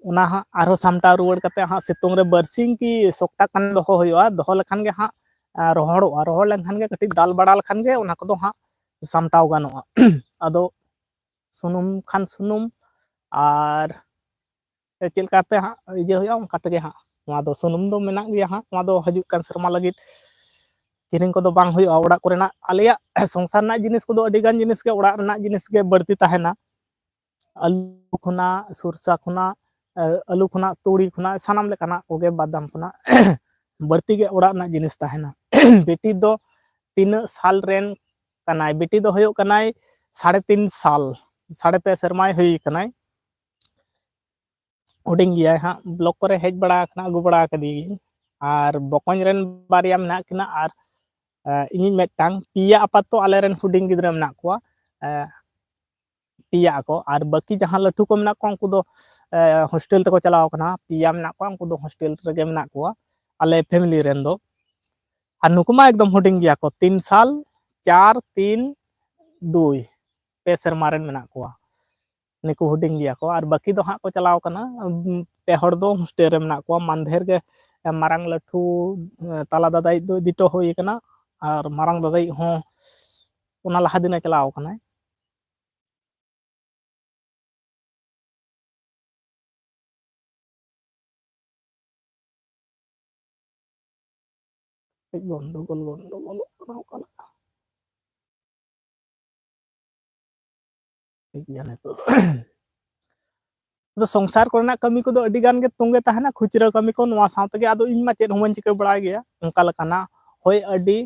ᱚᱱᱟ ᱦᱟᱸᱜ ᱟᱨᱦᱚᱸ ᱥᱟᱢᱴᱟᱣ ᱨᱩᱣᱟᱹᱲ ᱠᱟᱛᱮ ᱦᱟᱸᱜ ᱥᱤᱛᱩᱝ ᱨᱮ ᱵᱟᱨᱥᱤᱧ ᱠᱤ ᱥᱚᱯᱛᱟ ᱜᱟᱱ ᱫᱚᱦᱚ ᱦᱩᱭᱩᱜᱼᱟ ᱫᱚᱦᱚ ᱞᱮᱠᱷᱟᱱ ᱜᱮ ᱦᱟᱸᱜ ᱨᱚᱦᱚᱲᱚᱜᱼᱟ ᱨᱚᱦᱚᱲ ᱞᱮᱱᱠᱷᱟᱱ ᱜᱮ ᱠᱟᱹᱴᱤᱡ ᱫᱟᱞ ᱵᱟᱲᱟ ᱞᱮᱠᱷᱟᱱ ᱜᱮ ᱚᱱᱟ ᱠᱚᱫᱚ ᱦᱟᱸᱜ ᱥᱟᱢᱴᱟᱣ ᱜᱟᱱᱚᱜᱼᱟ ᱟᱫᱚ ᱥᱩᱱᱩᱢ ᱠᱷᱟᱱ ᱥᱩᱱᱩᱢ ᱟᱨ ᱪᱮᱫ ᱞᱮᱠᱟᱛᱮ ᱦᱟᱸᱜ ᱤᱭᱟᱹ ᱦᱩᱭᱩᱜᱼᱟ ᱚᱱᱠᱟ ᱛᱮᱜᱮ ᱦᱟᱸᱜ ᱱᱚᱣᱟ ᱫᱚ ᱥᱩᱱᱩᱢ ᱫᱚ ᱢᱮᱱᱟᱜ ᱜᱮᱭᱟ ᱦᱟᱸᱜ ᱱᱚᱣᱟ ᱫᱚ ᱦᱤᱡᱩᱜ ᱠᱟᱱ ᱥᱮᱨᱢᱟ ᱞᱟᱹᱜᱤᱫ ᱠᱤᱨᱤᱧ ᱠᱚᱫᱚ ᱵᱟᱝ ᱦᱩᱭᱩᱜᱼᱟ ᱚᱲᱟᱜ ᱠᱚᱨᱮᱱᱟᱜ ᱟᱞᱮᱭᱟᱜ ᱥᱚᱝᱥᱟᱨ ᱨᱮᱱᱟᱜ ᱡᱤᱱᱤᱥ ᱠᱚᱫᱚ ᱟᱹᱰᱤ ᱜᱟᱱ ᱡᱤᱱᱤᱥ ᱜᱮ ᱚᱲᱟᱜ ᱨᱮᱱᱟᱜ ᱡᱤᱱᱤᱥ ᱜᱮ ᱵᱟᱹᱲᱛᱤ ᱛᱟᱦᱮᱱᱟ ᱟᱹᱞᱩ ᱠᱷᱚᱱᱟᱜ ᱥᱚᱨᱥᱟ ᱠᱷᱚᱱᱟᱜ ᱟᱹᱞᱩ ᱠᱷᱚᱱᱟᱜ ᱛᱩᱲᱤ ᱠᱷᱚᱱᱟᱜ ᱥᱟᱱᱟᱢ ᱞᱮᱠᱟᱱᱟᱜ ᱠᱚᱜᱮ ᱵᱟᱫᱟᱢ ᱠᱷᱚᱱᱟᱜ ᱵᱟᱹᱲᱛᱤ ᱜᱮ ᱚᱲᱟᱜ ᱨᱮᱱᱟᱜ ᱡᱤᱱᱤᱥ ᱛᱟᱦᱮᱱᱟ ᱵᱤᱴᱤ ᱫᱚ ᱛᱤᱱᱟᱹᱜ ᱥᱟᱞ ᱨᱮᱱ ᱠᱟᱱᱟᱭ ᱵᱤᱴᱤ ᱫᱚ ᱦᱩᱭᱩᱜ ᱠᱟᱱᱟᱭ 3.5 ᱥᱟᱞ 3.5 ᱥᱮᱨᱢᱟᱭ ᱦᱩᱭ ᱠᱟᱱᱟᱭ ᱦᱩᱰᱤᱧ ᱜᱮᱭᱟᱭ ᱦᱟᱸᱜ ᱵᱞᱚᱠ ᱠᱚᱨᱮ ᱦᱮᱡ ᱵᱟᱲᱟ ᱟᱠᱟᱱᱟ ᱟᱹᱜᱩ ᱵᱟᱲᱟ ᱠᱟᱫᱮᱭᱟᱹᱧ ᱟᱨ ᱵᱚᱠᱚᱧ ᱨᱮᱱ ᱵᱟᱨᱭᱟ ᱢᱮᱱᱟᱜ ᱠᱤᱱᱟ ᱟᱨ ᱤᱧᱤᱧ ᱢᱤᱫᱴᱟᱝ ᱯᱮᱭᱟ ᱟᱯᱟᱛᱚ ᱟᱞᱮᱨᱮᱱ ᱦᱩᱰᱤᱧ ᱜᱤᱫᱽᱨᱟᱹ ᱢᱮᱱᱟᱜ ᱠᱚᱣᱟ ᱯᱮᱭᱟᱜ ᱟᱠᱚ ᱟᱨ ᱵᱟᱹᱠᱤ ᱡᱟᱦᱟᱸ ᱞᱟᱹᱴᱩ ᱠᱚ ᱢᱮᱱᱟᱜ ᱠᱚᱣᱟ ᱩᱱᱠᱩ ᱫᱚ ᱦᱳᱥᱴᱮᱞ ᱛᱮᱠᱚ ᱪᱟᱞᱟᱣ ᱠᱟᱱᱟ ᱯᱮᱭᱟ ᱢᱮᱱᱟᱜ ᱠᱚᱣᱟ ᱩᱱᱠᱩ ᱫᱚ ᱦᱳᱥᱴᱮᱞ ᱨᱮᱜᱮ ᱢᱮᱱᱟᱜ ᱠᱚᱣᱟ ᱟᱞᱮ ᱯᱷᱮᱢᱮᱞᱤ ᱨᱮᱱ ᱫᱚ ᱟᱨ ᱱᱩᱠᱩ ᱢᱟ ᱮᱠᱫᱚᱢ ᱦᱩᱰᱤᱧ ᱜᱮᱭᱟ ᱠᱚ 3 ᱥᱟᱞ 4 3 2 ᱯᱮ ᱥᱮᱨᱢᱟ ᱨᱮᱱ ᱢᱮᱱᱟᱜ ᱠᱚᱣᱟ ᱱᱩᱠᱩ ᱦᱩᱰᱤᱧ ᱜᱮᱭᱟ ᱠᱚ ᱟᱨ ᱵᱟᱹᱠᱤ ᱫᱚ ᱦᱟᱸᱜ ᱠᱚ ᱪᱟᱞᱟᱣ ᱠᱟᱱᱟ ᱯᱮ ᱦᱚᱲ ᱫᱚ ᱦᱳᱥᱴᱮᱞ ᱨᱮ ᱢᱮᱱᱟᱜ ᱠᱚᱣᱟ ᱢᱟᱱᱫᱷᱮᱨ ᱜᱮ ᱢᱟᱨᱟᱝ ᱞᱟᱹᱴᱩ ᱛᱟᱞᱟ ᱫᱟᱫᱟᱭᱤᱡ ᱫᱚ ᱤᱫᱤ ᱦᱚᱴᱚ ᱦᱩᱭ ᱠᱟᱱᱟ ᱟᱨ ᱢᱟᱨᱟᱝ ᱫᱟᱫᱟᱭᱤᱡ ᱦᱚᱸ ᱚᱱᱟ ᱞᱟᱦᱟ ᱫᱤᱱᱮ ᱪᱟᱞᱟᱣ ᱠᱟᱱᱟᱭ ᱜᱚᱱᱰᱳᱜᱳᱞ ᱠᱟᱱᱟ ᱚᱠᱟᱞᱮᱠᱟ ᱴᱷᱤᱠ ᱜᱮᱭᱟ ᱱᱤᱛᱚᱜ ᱫᱚ ᱥᱚᱝᱥᱟᱨ ᱠᱚᱨᱮᱱᱟᱜ ᱠᱟᱹᱢᱤ ᱠᱚᱫᱚ ᱟᱹᱰᱤ ᱜᱟᱱ ᱜᱮ ᱛᱚᱸᱜᱮ ᱛᱟᱦᱮᱱᱟ, ᱠᱷᱩᱪᱨᱟᱹ ᱠᱟᱹᱢᱤ ᱠᱚ ᱱᱚᱣᱟ ᱥᱟᱶ ᱛᱮᱜᱮ ᱟᱫᱚ ᱤᱧ ᱢᱟ ᱪᱮᱫ ᱦᱚᱸ ᱵᱟᱹᱧ ᱪᱤᱠᱟᱹ ᱵᱟᱲᱟᱭ ᱜᱮᱭᱟ ᱚᱱᱠᱟ ᱞᱮᱠᱟᱱᱟᱜ ᱦᱳᱭ ᱟᱹᱰᱤ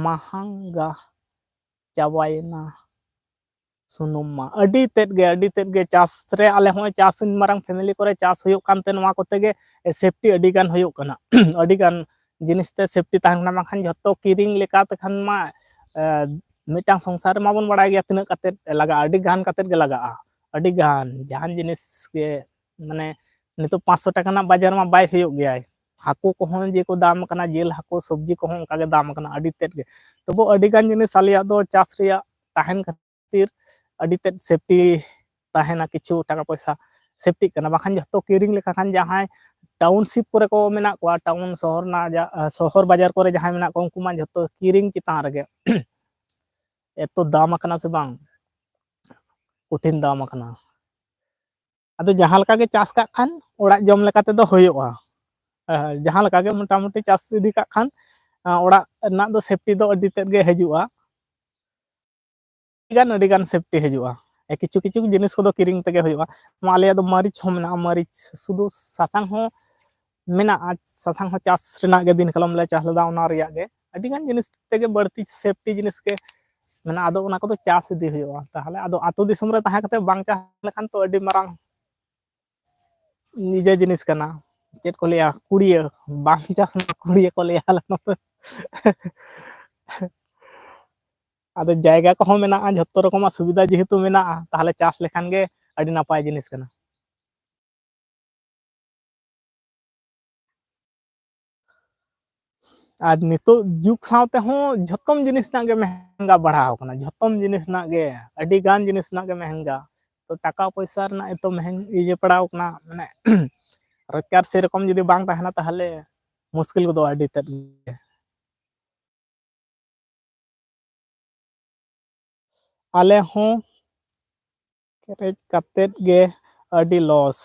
ᱢᱟᱦᱟᱝᱜᱟ ᱪᱟᱵᱟᱭᱮᱱᱟ ᱥᱩᱱᱩᱢ ᱢᱟ ᱟᱹᱰᱤ ᱛᱮᱫ ᱜᱮ ᱪᱟᱥ ᱨᱮ ᱟᱞᱮ ᱦᱚᱸᱜᱼᱚᱭ ᱪᱟᱥ ᱢᱟᱨᱟᱝ ᱯᱷᱮᱢᱮᱞᱤ ᱠᱚᱨᱮ ᱪᱟᱥ ᱦᱩᱭᱩᱜ ᱠᱟᱱᱛᱮ ᱱᱚᱣᱟ ᱠᱚᱛᱮ ᱜᱮ ᱥᱮᱯᱴᱤ ᱟᱹᱰᱤ ᱜᱟᱱ ᱦᱩᱭᱩᱜ ᱠᱟᱱᱟ ᱟᱹᱰᱤ ᱜᱟᱱ ᱡᱤᱱᱤᱥ ᱛᱮ ᱥᱮᱯᱴᱤ ᱛᱟᱦᱮᱱ ᱠᱟᱱᱟ, ᱵᱟᱝᱠᱷᱟᱱ ᱡᱷᱚᱛᱚ ᱠᱤᱨᱤᱧ ᱞᱮᱠᱟ ᱛᱮᱠᱷᱟᱱ ᱢᱟ ᱢᱤᱫᱴᱟᱝ ᱥᱚᱝᱥᱟᱨ ᱨᱮᱢᱟᱵᱚᱱ ᱵᱟᱲᱟᱭ ᱜᱮᱭᱟ ᱛᱤᱱᱟᱹᱜ ᱠᱟᱛᱮᱫ ᱞᱟᱜᱟᱜᱼᱟ, ᱟᱹᱰᱤ ᱜᱟᱱ ᱠᱟᱛᱮᱫ ᱜᱮ ᱞᱟᱜᱟᱜᱼᱟ, ᱟᱹᱰᱤ ᱜᱟᱱ ᱡᱟᱦᱟᱱ ᱡᱤᱱᱤᱥ ᱜᱮ ᱢᱟᱱᱮ ᱱᱤᱛᱚᱜ 500 ᱴᱟᱠᱟ ᱨᱮᱱᱟᱜ ᱵᱟᱡᱟᱨ ᱢᱟ ᱵᱟᱭ ᱦᱩᱭᱩᱜ ᱜᱮᱭᱟᱭ, ᱦᱟᱹᱠᱩ ᱠᱚᱦᱚᱸ ᱡᱮ ᱠᱚ ᱫᱟᱢ ᱟᱠᱟᱱᱟ, ᱡᱤᱞ ᱦᱟᱹᱠᱩ ᱥᱚᱵᱽᱡᱤ ᱠᱚᱦᱚᱸ ᱚᱱᱠᱟ ᱜᱮ ᱫᱟᱢ ᱟᱠᱟᱱᱟ ᱟᱹᱰᱤ ᱛᱮᱫ ᱜᱮ, ᱛᱚᱵᱩ ᱟᱹᱰᱤ ᱜᱟᱱ ᱡᱤᱱᱤᱥ ᱟᱞᱮᱭᱟᱜ ᱫᱚ ᱪᱟᱥ ᱨᱮᱭᱟᱜ ᱛᱟᱦᱮᱱ ᱠᱷᱟᱹᱛᱤᱨ ᱟᱹᱰᱤ ᱛᱮᱫ ᱥᱮᱯᱴᱤ ᱛᱟᱦᱮᱱᱟ, ᱠᱤᱪᱷᱩ ᱴᱟᱠᱟ ᱯᱚᱭᱥᱟ ᱥᱮᱯᱴᱤᱜ ᱠᱟᱱᱟ, ᱵᱟᱠᱷᱟᱱ ᱡᱚᱛᱚ ᱠᱤᱨᱤᱧ ᱞᱮᱠᱟ ᱠᱷᱟᱱ ᱡᱟᱦᱟᱸᱭ ᱴᱟᱣᱩᱱᱥᱤᱯ ᱠᱚᱨᱮ ᱠᱚ ᱢᱮᱱᱟᱜ ᱠᱚᱣᱟ, ᱴᱟᱣᱩᱱ ᱥᱚᱦᱚᱨ ᱨᱮᱱᱟᱜ ᱥᱚᱦᱚᱨ ᱵᱟᱡᱟᱨ ᱠᱚᱨᱮ ᱡᱟᱦᱟᱸᱭ ᱢᱮᱱᱟᱜ ᱠᱚᱣᱟ ᱩᱱᱠᱩ ᱢᱟ ᱡᱷᱚᱛᱚ ᱠᱤᱨᱤᱧ ᱪᱮᱛᱟᱱ ᱨᱮᱜᱮ ᱮᱛᱚ ᱫᱟᱢ ᱟᱠᱟᱱᱟ ᱥᱮ ᱵᱟᱝ ᱠᱚᱴᱷᱤᱱ ᱫᱟᱢ ᱟᱠᱟᱱᱟ, ᱟᱫᱚ ᱡᱟᱦᱟᱸ ᱞᱮᱠᱟ ᱜᱮ ᱪᱟᱥ ᱠᱟᱜ ᱠᱷᱟᱱ ᱚᱲᱟᱜ ᱡᱚᱢ ᱞᱮᱠᱟ ᱛᱮᱫᱚ ᱦᱩᱭᱩᱜᱼᱟ, ᱡᱟᱦᱟᱸ ᱞᱮᱠᱟ ᱜᱮ ᱢᱚᱴᱟᱢᱩᱴᱤ ᱪᱟᱥ ᱤᱫᱤ ᱠᱟᱜ ᱠᱷᱟᱱ ᱚᱲᱟᱜ ᱨᱮᱱᱟᱜ ᱫᱚ ᱥᱮᱯᱴᱤ ᱫᱚ ᱟᱹᱰᱤ ᱛᱮᱫ ᱜᱮ ᱦᱤᱡᱩᱜᱼᱟ, ᱟᱹᱰᱤ ᱜᱟᱱ ᱥᱮᱯᱴᱤ ᱦᱤᱡᱩᱜᱼᱟ, ᱠᱤᱪᱷᱩ ᱠᱤᱪᱷᱩ ᱡᱤᱱᱤᱥ ᱠᱚᱫᱚ ᱠᱤᱨᱤᱧ ᱛᱮᱜᱮ ᱦᱩᱭᱩᱜᱼᱟ, ᱟᱞᱮᱭᱟᱜ ᱫᱚ ᱢᱟᱹᱨᱤᱪ ᱦᱚᱸ ᱢᱮᱱᱟᱜᱼᱟ, ᱢᱟᱹᱨᱤᱪ ᱥᱩᱫᱷᱩ ᱥᱟᱥᱟᱝ ᱦᱚᱸ ᱢᱮᱱᱟᱜᱼᱟ, ᱥᱟᱥᱟᱝ ᱦᱚᱸ ᱪᱟᱥ ᱨᱮᱱᱟᱜ ᱜᱮ ᱫᱤᱱ ᱠᱟᱞᱚᱢ ᱞᱮ ᱪᱟᱥ ᱞᱮᱫᱟ ᱚᱱᱟ ᱨᱮᱭᱟᱜ ᱜᱮ ᱟᱹᱰᱤ ᱜᱟᱱ ᱡᱤᱱᱤᱥ ᱛᱮᱜᱮ ᱵᱟᱹᱲᱛᱤ ᱥᱮᱯᱴᱤ ᱡᱤᱱᱤᱥ ᱜᱮ ᱢᱮᱱᱟᱜᱼᱟ, ᱟᱫᱚ ᱚᱱᱟ ᱠᱚᱫᱚ ᱪᱟᱥ ᱤᱫᱤ ᱦᱩᱭᱩᱜᱼᱟ, ᱛᱟᱦᱚᱞᱮ ᱟᱫᱚ ᱟᱹᱛᱩ ᱫᱤᱥᱚᱢ ᱨᱮ ᱛᱟᱦᱮᱸ ᱠᱟᱛᱮ ᱵᱟᱝ ᱪᱟᱥ ᱞᱮᱠᱷᱟᱱ ᱛᱚ ᱟᱹᱰᱤ ᱢᱟᱨᱟᱝ ᱱᱤᱡᱮ ᱡᱤᱱᱤᱥ ᱠᱟᱱᱟ, ᱪᱮᱫ ᱠᱚ ᱞᱟᱹᱭᱟ ᱠᱩᱲᱤᱭᱟᱹ ᱵᱟᱝ ᱪᱟᱥ ᱠᱩᱲᱤᱭᱟᱹ ᱠᱚ ᱞᱟᱹᱭᱟ ᱟᱞᱮ ᱱᱚᱛᱮ ᱟᱫᱚ ᱡᱟᱭᱜᱟ ᱠᱚᱦᱚᱸ ᱢᱮᱱᱟᱜᱼᱟ, ᱡᱷᱚᱛᱚ ᱨᱚᱠᱚᱢᱟᱜ ᱥᱩᱵᱤᱫᱷᱟ ᱡᱮᱦᱮᱛᱩ ᱢᱮᱱᱟᱜᱼᱟ, ᱛᱟᱦᱚᱞᱮ ᱪᱟᱥ ᱞᱮᱠᱷᱟᱱ ᱜᱮ ᱟᱹᱰᱤ ᱱᱟᱯᱟᱭ ᱡᱤᱱᱤᱥ ᱠᱟᱱᱟ, ᱟᱨ ᱱᱤᱛᱚᱜ ᱡᱩᱜᱽ ᱥᱟᱶᱛᱮᱦᱚᱸ ᱡᱷᱚᱛᱚᱢ ᱡᱤᱱᱤᱥ ᱨᱮᱱᱟᱜ ᱜᱮ ᱢᱮᱦᱮᱝᱜᱟ ᱵᱟᱲᱦᱟᱣ ᱟᱠᱟᱱᱟ, ᱡᱷᱚᱛᱚᱢ ᱡᱤᱱᱤᱥ ᱨᱮᱱᱟᱜ ᱜᱮ ᱟᱹᱰᱤ ᱜᱟᱱ ᱡᱤᱱᱤᱥ ᱨᱮᱱᱟᱜ ᱜᱮ ᱢᱮᱦᱮᱝᱜᱟ, ᱛᱚ ᱴᱟᱠᱟ ᱯᱚᱭᱥᱟ ᱨᱮᱱᱟᱜ ᱮᱛᱚ ᱤᱭᱟᱹ ᱯᱟᱲᱟᱣ ᱠᱟᱱᱟ, ᱢᱟᱱᱮ ᱨᱳᱡᱽᱜᱟᱨ ᱥᱮᱨᱚᱠᱚᱢ ᱡᱩᱫᱤ ᱵᱟᱝ ᱛᱟᱦᱮᱱᱟ ᱛᱟᱦᱚᱞᱮ ᱢᱩᱥᱠᱤᱞ ᱜᱚᱫᱚᱜᱼᱟ ᱟᱹᱰᱤ ᱛᱮᱫ ᱜᱮ, ᱟᱞᱮ ᱦᱚᱸ ᱠᱮᱨᱮᱡ ᱠᱟᱛᱮᱫ ᱜᱮ ᱟᱹᱰᱤ ᱞᱚᱥ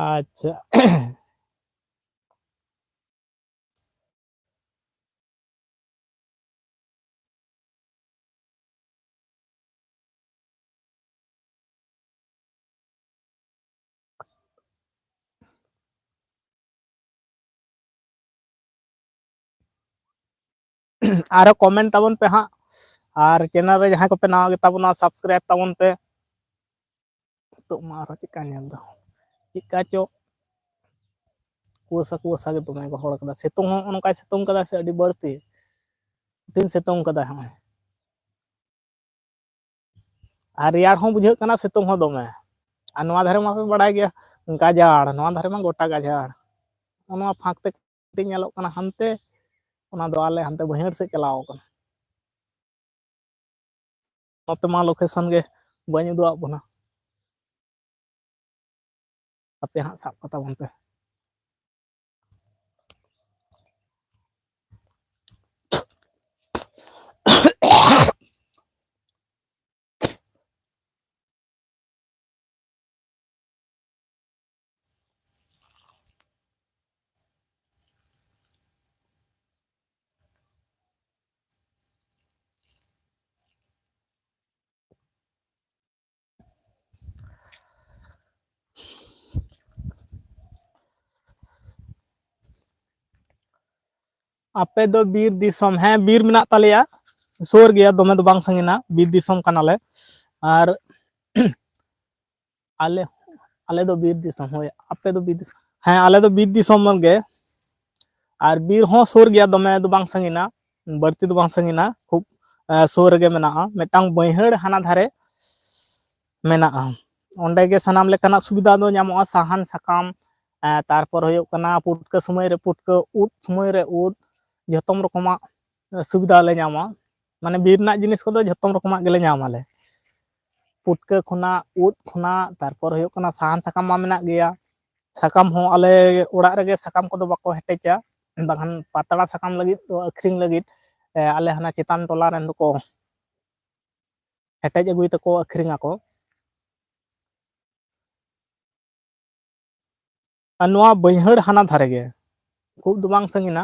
ᱟᱪᱪᱷᱟ ᱟᱨᱚ ᱠᱚᱢᱮᱱᱴ ᱛᱟᱵᱚᱱ ᱯᱮ ᱦᱟᱸᱜ, ᱟᱨ ᱪᱮᱱᱮᱞ ᱨᱮ ᱡᱟᱦᱟᱸᱭ ᱠᱚᱯᱮ ᱱᱟᱣᱟ ᱜᱮᱛᱟᱵᱚᱱᱟ ᱥᱟᱵᱥᱠᱨᱟᱭᱤᱵ ᱛᱟᱵᱚᱱ ᱯᱮ, ᱱᱤᱛᱚᱜ ᱢᱟ ᱟᱨᱦᱚᱸ ᱪᱮᱫᱠᱟ ᱧᱮᱞ ᱫᱚ ᱪᱮᱫᱠᱟ ᱪᱚ ᱠᱩᱣᱟᱹᱥᱟ ᱜᱮ ᱫᱚᱢᱮ ᱜᱚᱦᱚᱲ ᱠᱟᱫᱟ, ᱥᱤᱛᱩᱝ ᱦᱚᱸ ᱱᱚᱝᱠᱟᱭ ᱥᱤᱛᱩᱝ ᱠᱟᱫᱟ ᱥᱮ ᱟᱹᱰᱤ ᱵᱟᱹᱲᱛᱤ ᱠᱩᱴᱷᱤᱱ ᱥᱤᱛᱩᱝ ᱠᱟᱫᱟᱭ ᱦᱚᱸᱜᱼᱚᱭ, ᱟᱨ ᱨᱮᱭᱟᱲ ᱦᱚᱸ ᱵᱩᱡᱷᱟᱹᱜ ᱠᱟᱱᱟ ᱥᱤᱛᱩᱝ ᱦᱚᱸ ᱫᱚᱢᱮ, ᱟᱨ ᱱᱚᱣᱟ ᱫᱷᱟᱨᱮ ᱢᱟᱯᱮ ᱵᱟᱲᱟᱭ ᱜᱮᱭᱟ ᱜᱟᱡᱟᱲ, ᱱᱚᱣᱟ ᱫᱷᱟᱨᱮ ᱢᱟ ᱜᱚᱴᱟ ᱜᱟᱡᱟᱲ, ᱱᱚᱣᱟ ᱯᱷᱟᱸᱠ ᱛᱮ ᱠᱟᱹᱴᱤᱡ ᱧᱮᱞᱚᱜ ᱠᱟᱱᱟ ᱦᱟᱱᱛᱮ, ᱚᱱᱟ ᱫᱚ ᱟᱞᱮ ᱦᱟᱱᱛᱮ ᱵᱟᱹᱭᱦᱟᱹᱲ ᱥᱮᱫ ᱪᱟᱞᱟᱣ ᱠᱟᱱᱟ, ᱱᱚᱛᱮ ᱢᱟ ᱞᱳᱠᱮᱥᱚᱱ ᱜᱮ ᱵᱟᱹᱧ ᱩᱫᱩᱜ ᱟᱜ ᱵᱚᱱᱟ, ᱦᱟᱯᱮ ᱦᱟᱸᱜ ᱥᱟᱵ ᱠᱟᱛᱟ ᱵᱚᱱ ᱯᱮ, ᱟᱯᱮ ᱫᱚ ᱵᱤᱨ ᱫᱤᱥᱚᱢ, ᱦᱮᱸ ᱵᱤᱨ ᱢᱮᱱᱟᱜ ᱛᱟᱞᱮᱭᱟ, ᱥᱩᱨ ᱜᱮᱭᱟ ᱫᱚᱢᱮ ᱫᱚ ᱵᱟᱝ ᱥᱟᱺᱜᱤᱧᱟ, ᱵᱤᱨ ᱫᱤᱥᱚᱢ ᱠᱟᱱᱟᱞᱮ, ᱟᱨ ᱟᱞᱮ ᱫᱚ ᱵᱤᱨ ᱫᱤᱥᱚᱢ, ᱦᱳᱭ ᱟᱯᱮ ᱫᱚ ᱵᱤᱨ ᱫᱤᱥᱚᱢ, ᱦᱮᱸ ᱟᱞᱮ ᱫᱚ ᱵᱤᱨ ᱫᱤᱥᱚᱢ ᱜᱮ, ᱟᱨ ᱵᱤᱨ ᱦᱚᱸ ᱥᱩᱨ ᱜᱮᱭᱟ ᱫᱚᱢᱮ ᱫᱚ ᱵᱟᱝ ᱥᱟᱺᱜᱤᱧᱟ, ᱵᱟᱹᱲᱛᱤ ᱫᱚ ᱵᱟᱝ ᱥᱟᱺᱜᱤᱧᱟ, ᱠᱷᱩᱵ ᱥᱩᱨ ᱨᱮᱜᱮ ᱢᱮᱱᱟᱜᱼᱟ, ᱢᱤᱫᱴᱟᱝ ᱵᱟᱹᱭᱦᱟᱹᱲ ᱦᱟᱱᱟ ᱫᱷᱟᱨᱮ ᱢᱮᱱᱟᱜᱼᱟ, ᱚᱸᱰᱮ ᱜᱮ ᱥᱟᱱᱟᱢ ᱞᱮᱠᱟᱱᱟᱜ ᱥᱩᱵᱤᱫᱷᱟ ᱫᱚ ᱧᱟᱢᱚᱜᱼᱟ, ᱥᱟᱦᱟᱱ ᱥᱟᱠᱟᱢ, ᱛᱟᱨᱯᱚᱨ ᱦᱩᱭᱩᱜ ᱠᱟᱱᱟ ᱯᱩᱴᱠᱟᱹ ᱥᱚᱢᱚᱭ ᱨᱮ ᱯᱩᱴᱠᱟᱹ, ᱩᱫ ᱥᱚᱢᱚᱭ ᱨᱮ ᱩᱫ, ᱡᱚᱛᱚᱢ ᱨᱚᱠᱚᱢᱟᱜ ᱥᱩᱵᱤᱫᱷᱟ ᱞᱮ ᱧᱟᱢᱟ, ᱢᱟᱱᱮ ᱵᱤᱨ ᱨᱮᱱᱟᱜ ᱡᱤᱱᱤᱥ ᱠᱚᱫᱚ ᱡᱷᱚᱛᱚᱢ ᱨᱚᱠᱚᱢᱟᱜ ᱜᱮᱞᱮ ᱧᱟᱢ ᱟᱞᱮ, ᱯᱩᱴᱠᱟᱹ ᱠᱷᱚᱱᱟᱜ ᱩᱫ ᱠᱷᱚᱱᱟᱜ ᱛᱟᱨᱯᱚᱨ ᱦᱩᱭᱩᱜ ᱠᱟᱱᱟ ᱥᱟᱦᱟᱱ ᱥᱟᱠᱟᱢ ᱢᱟ ᱢᱮᱱᱟᱜ ᱜᱮᱭᱟ, ᱥᱟᱠᱟᱢ ᱦᱚᱸ ᱟᱞᱮ ᱚᱲᱟᱜ ᱨᱮᱜᱮ ᱥᱟᱠᱟᱢ ᱠᱚᱫᱚ ᱵᱟᱠᱚ ᱦᱮᱴᱮᱡᱟ, ᱵᱟᱠᱷᱟᱱ ᱯᱟᱛᱲᱟ ᱥᱟᱠᱟᱢ ᱞᱟᱹᱜᱤᱫ ᱫᱚ ᱟᱹᱠᱷᱨᱤᱧ ᱞᱟᱹᱜᱤᱫ ᱟᱞᱮ ᱦᱟᱱᱟ ᱪᱮᱛᱟᱱ ᱴᱚᱞᱟ ᱨᱮᱱ ᱫᱚᱠᱚ ᱦᱮᱴᱮᱡ ᱟᱹᱜᱩᱭ ᱛᱮᱠᱚ ᱟᱹᱠᱷᱨᱤᱧ ᱟᱠᱚ, ᱟᱨ ᱱᱚᱣᱟ ᱵᱟᱹᱭᱦᱟᱹᱲ ᱦᱟᱱᱟ ᱫᱷᱟᱨᱮ ᱜᱮ, ᱠᱷᱩᱵ ᱫᱚ ᱵᱟᱝ ᱥᱟᱺᱜᱤᱧᱟ,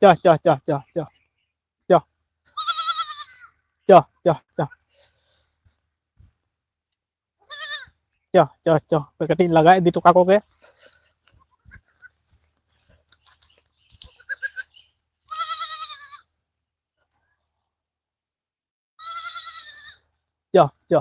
cho cho cho cho cho cho cho cho cho cho पे कटी लगा दी टुका को के cho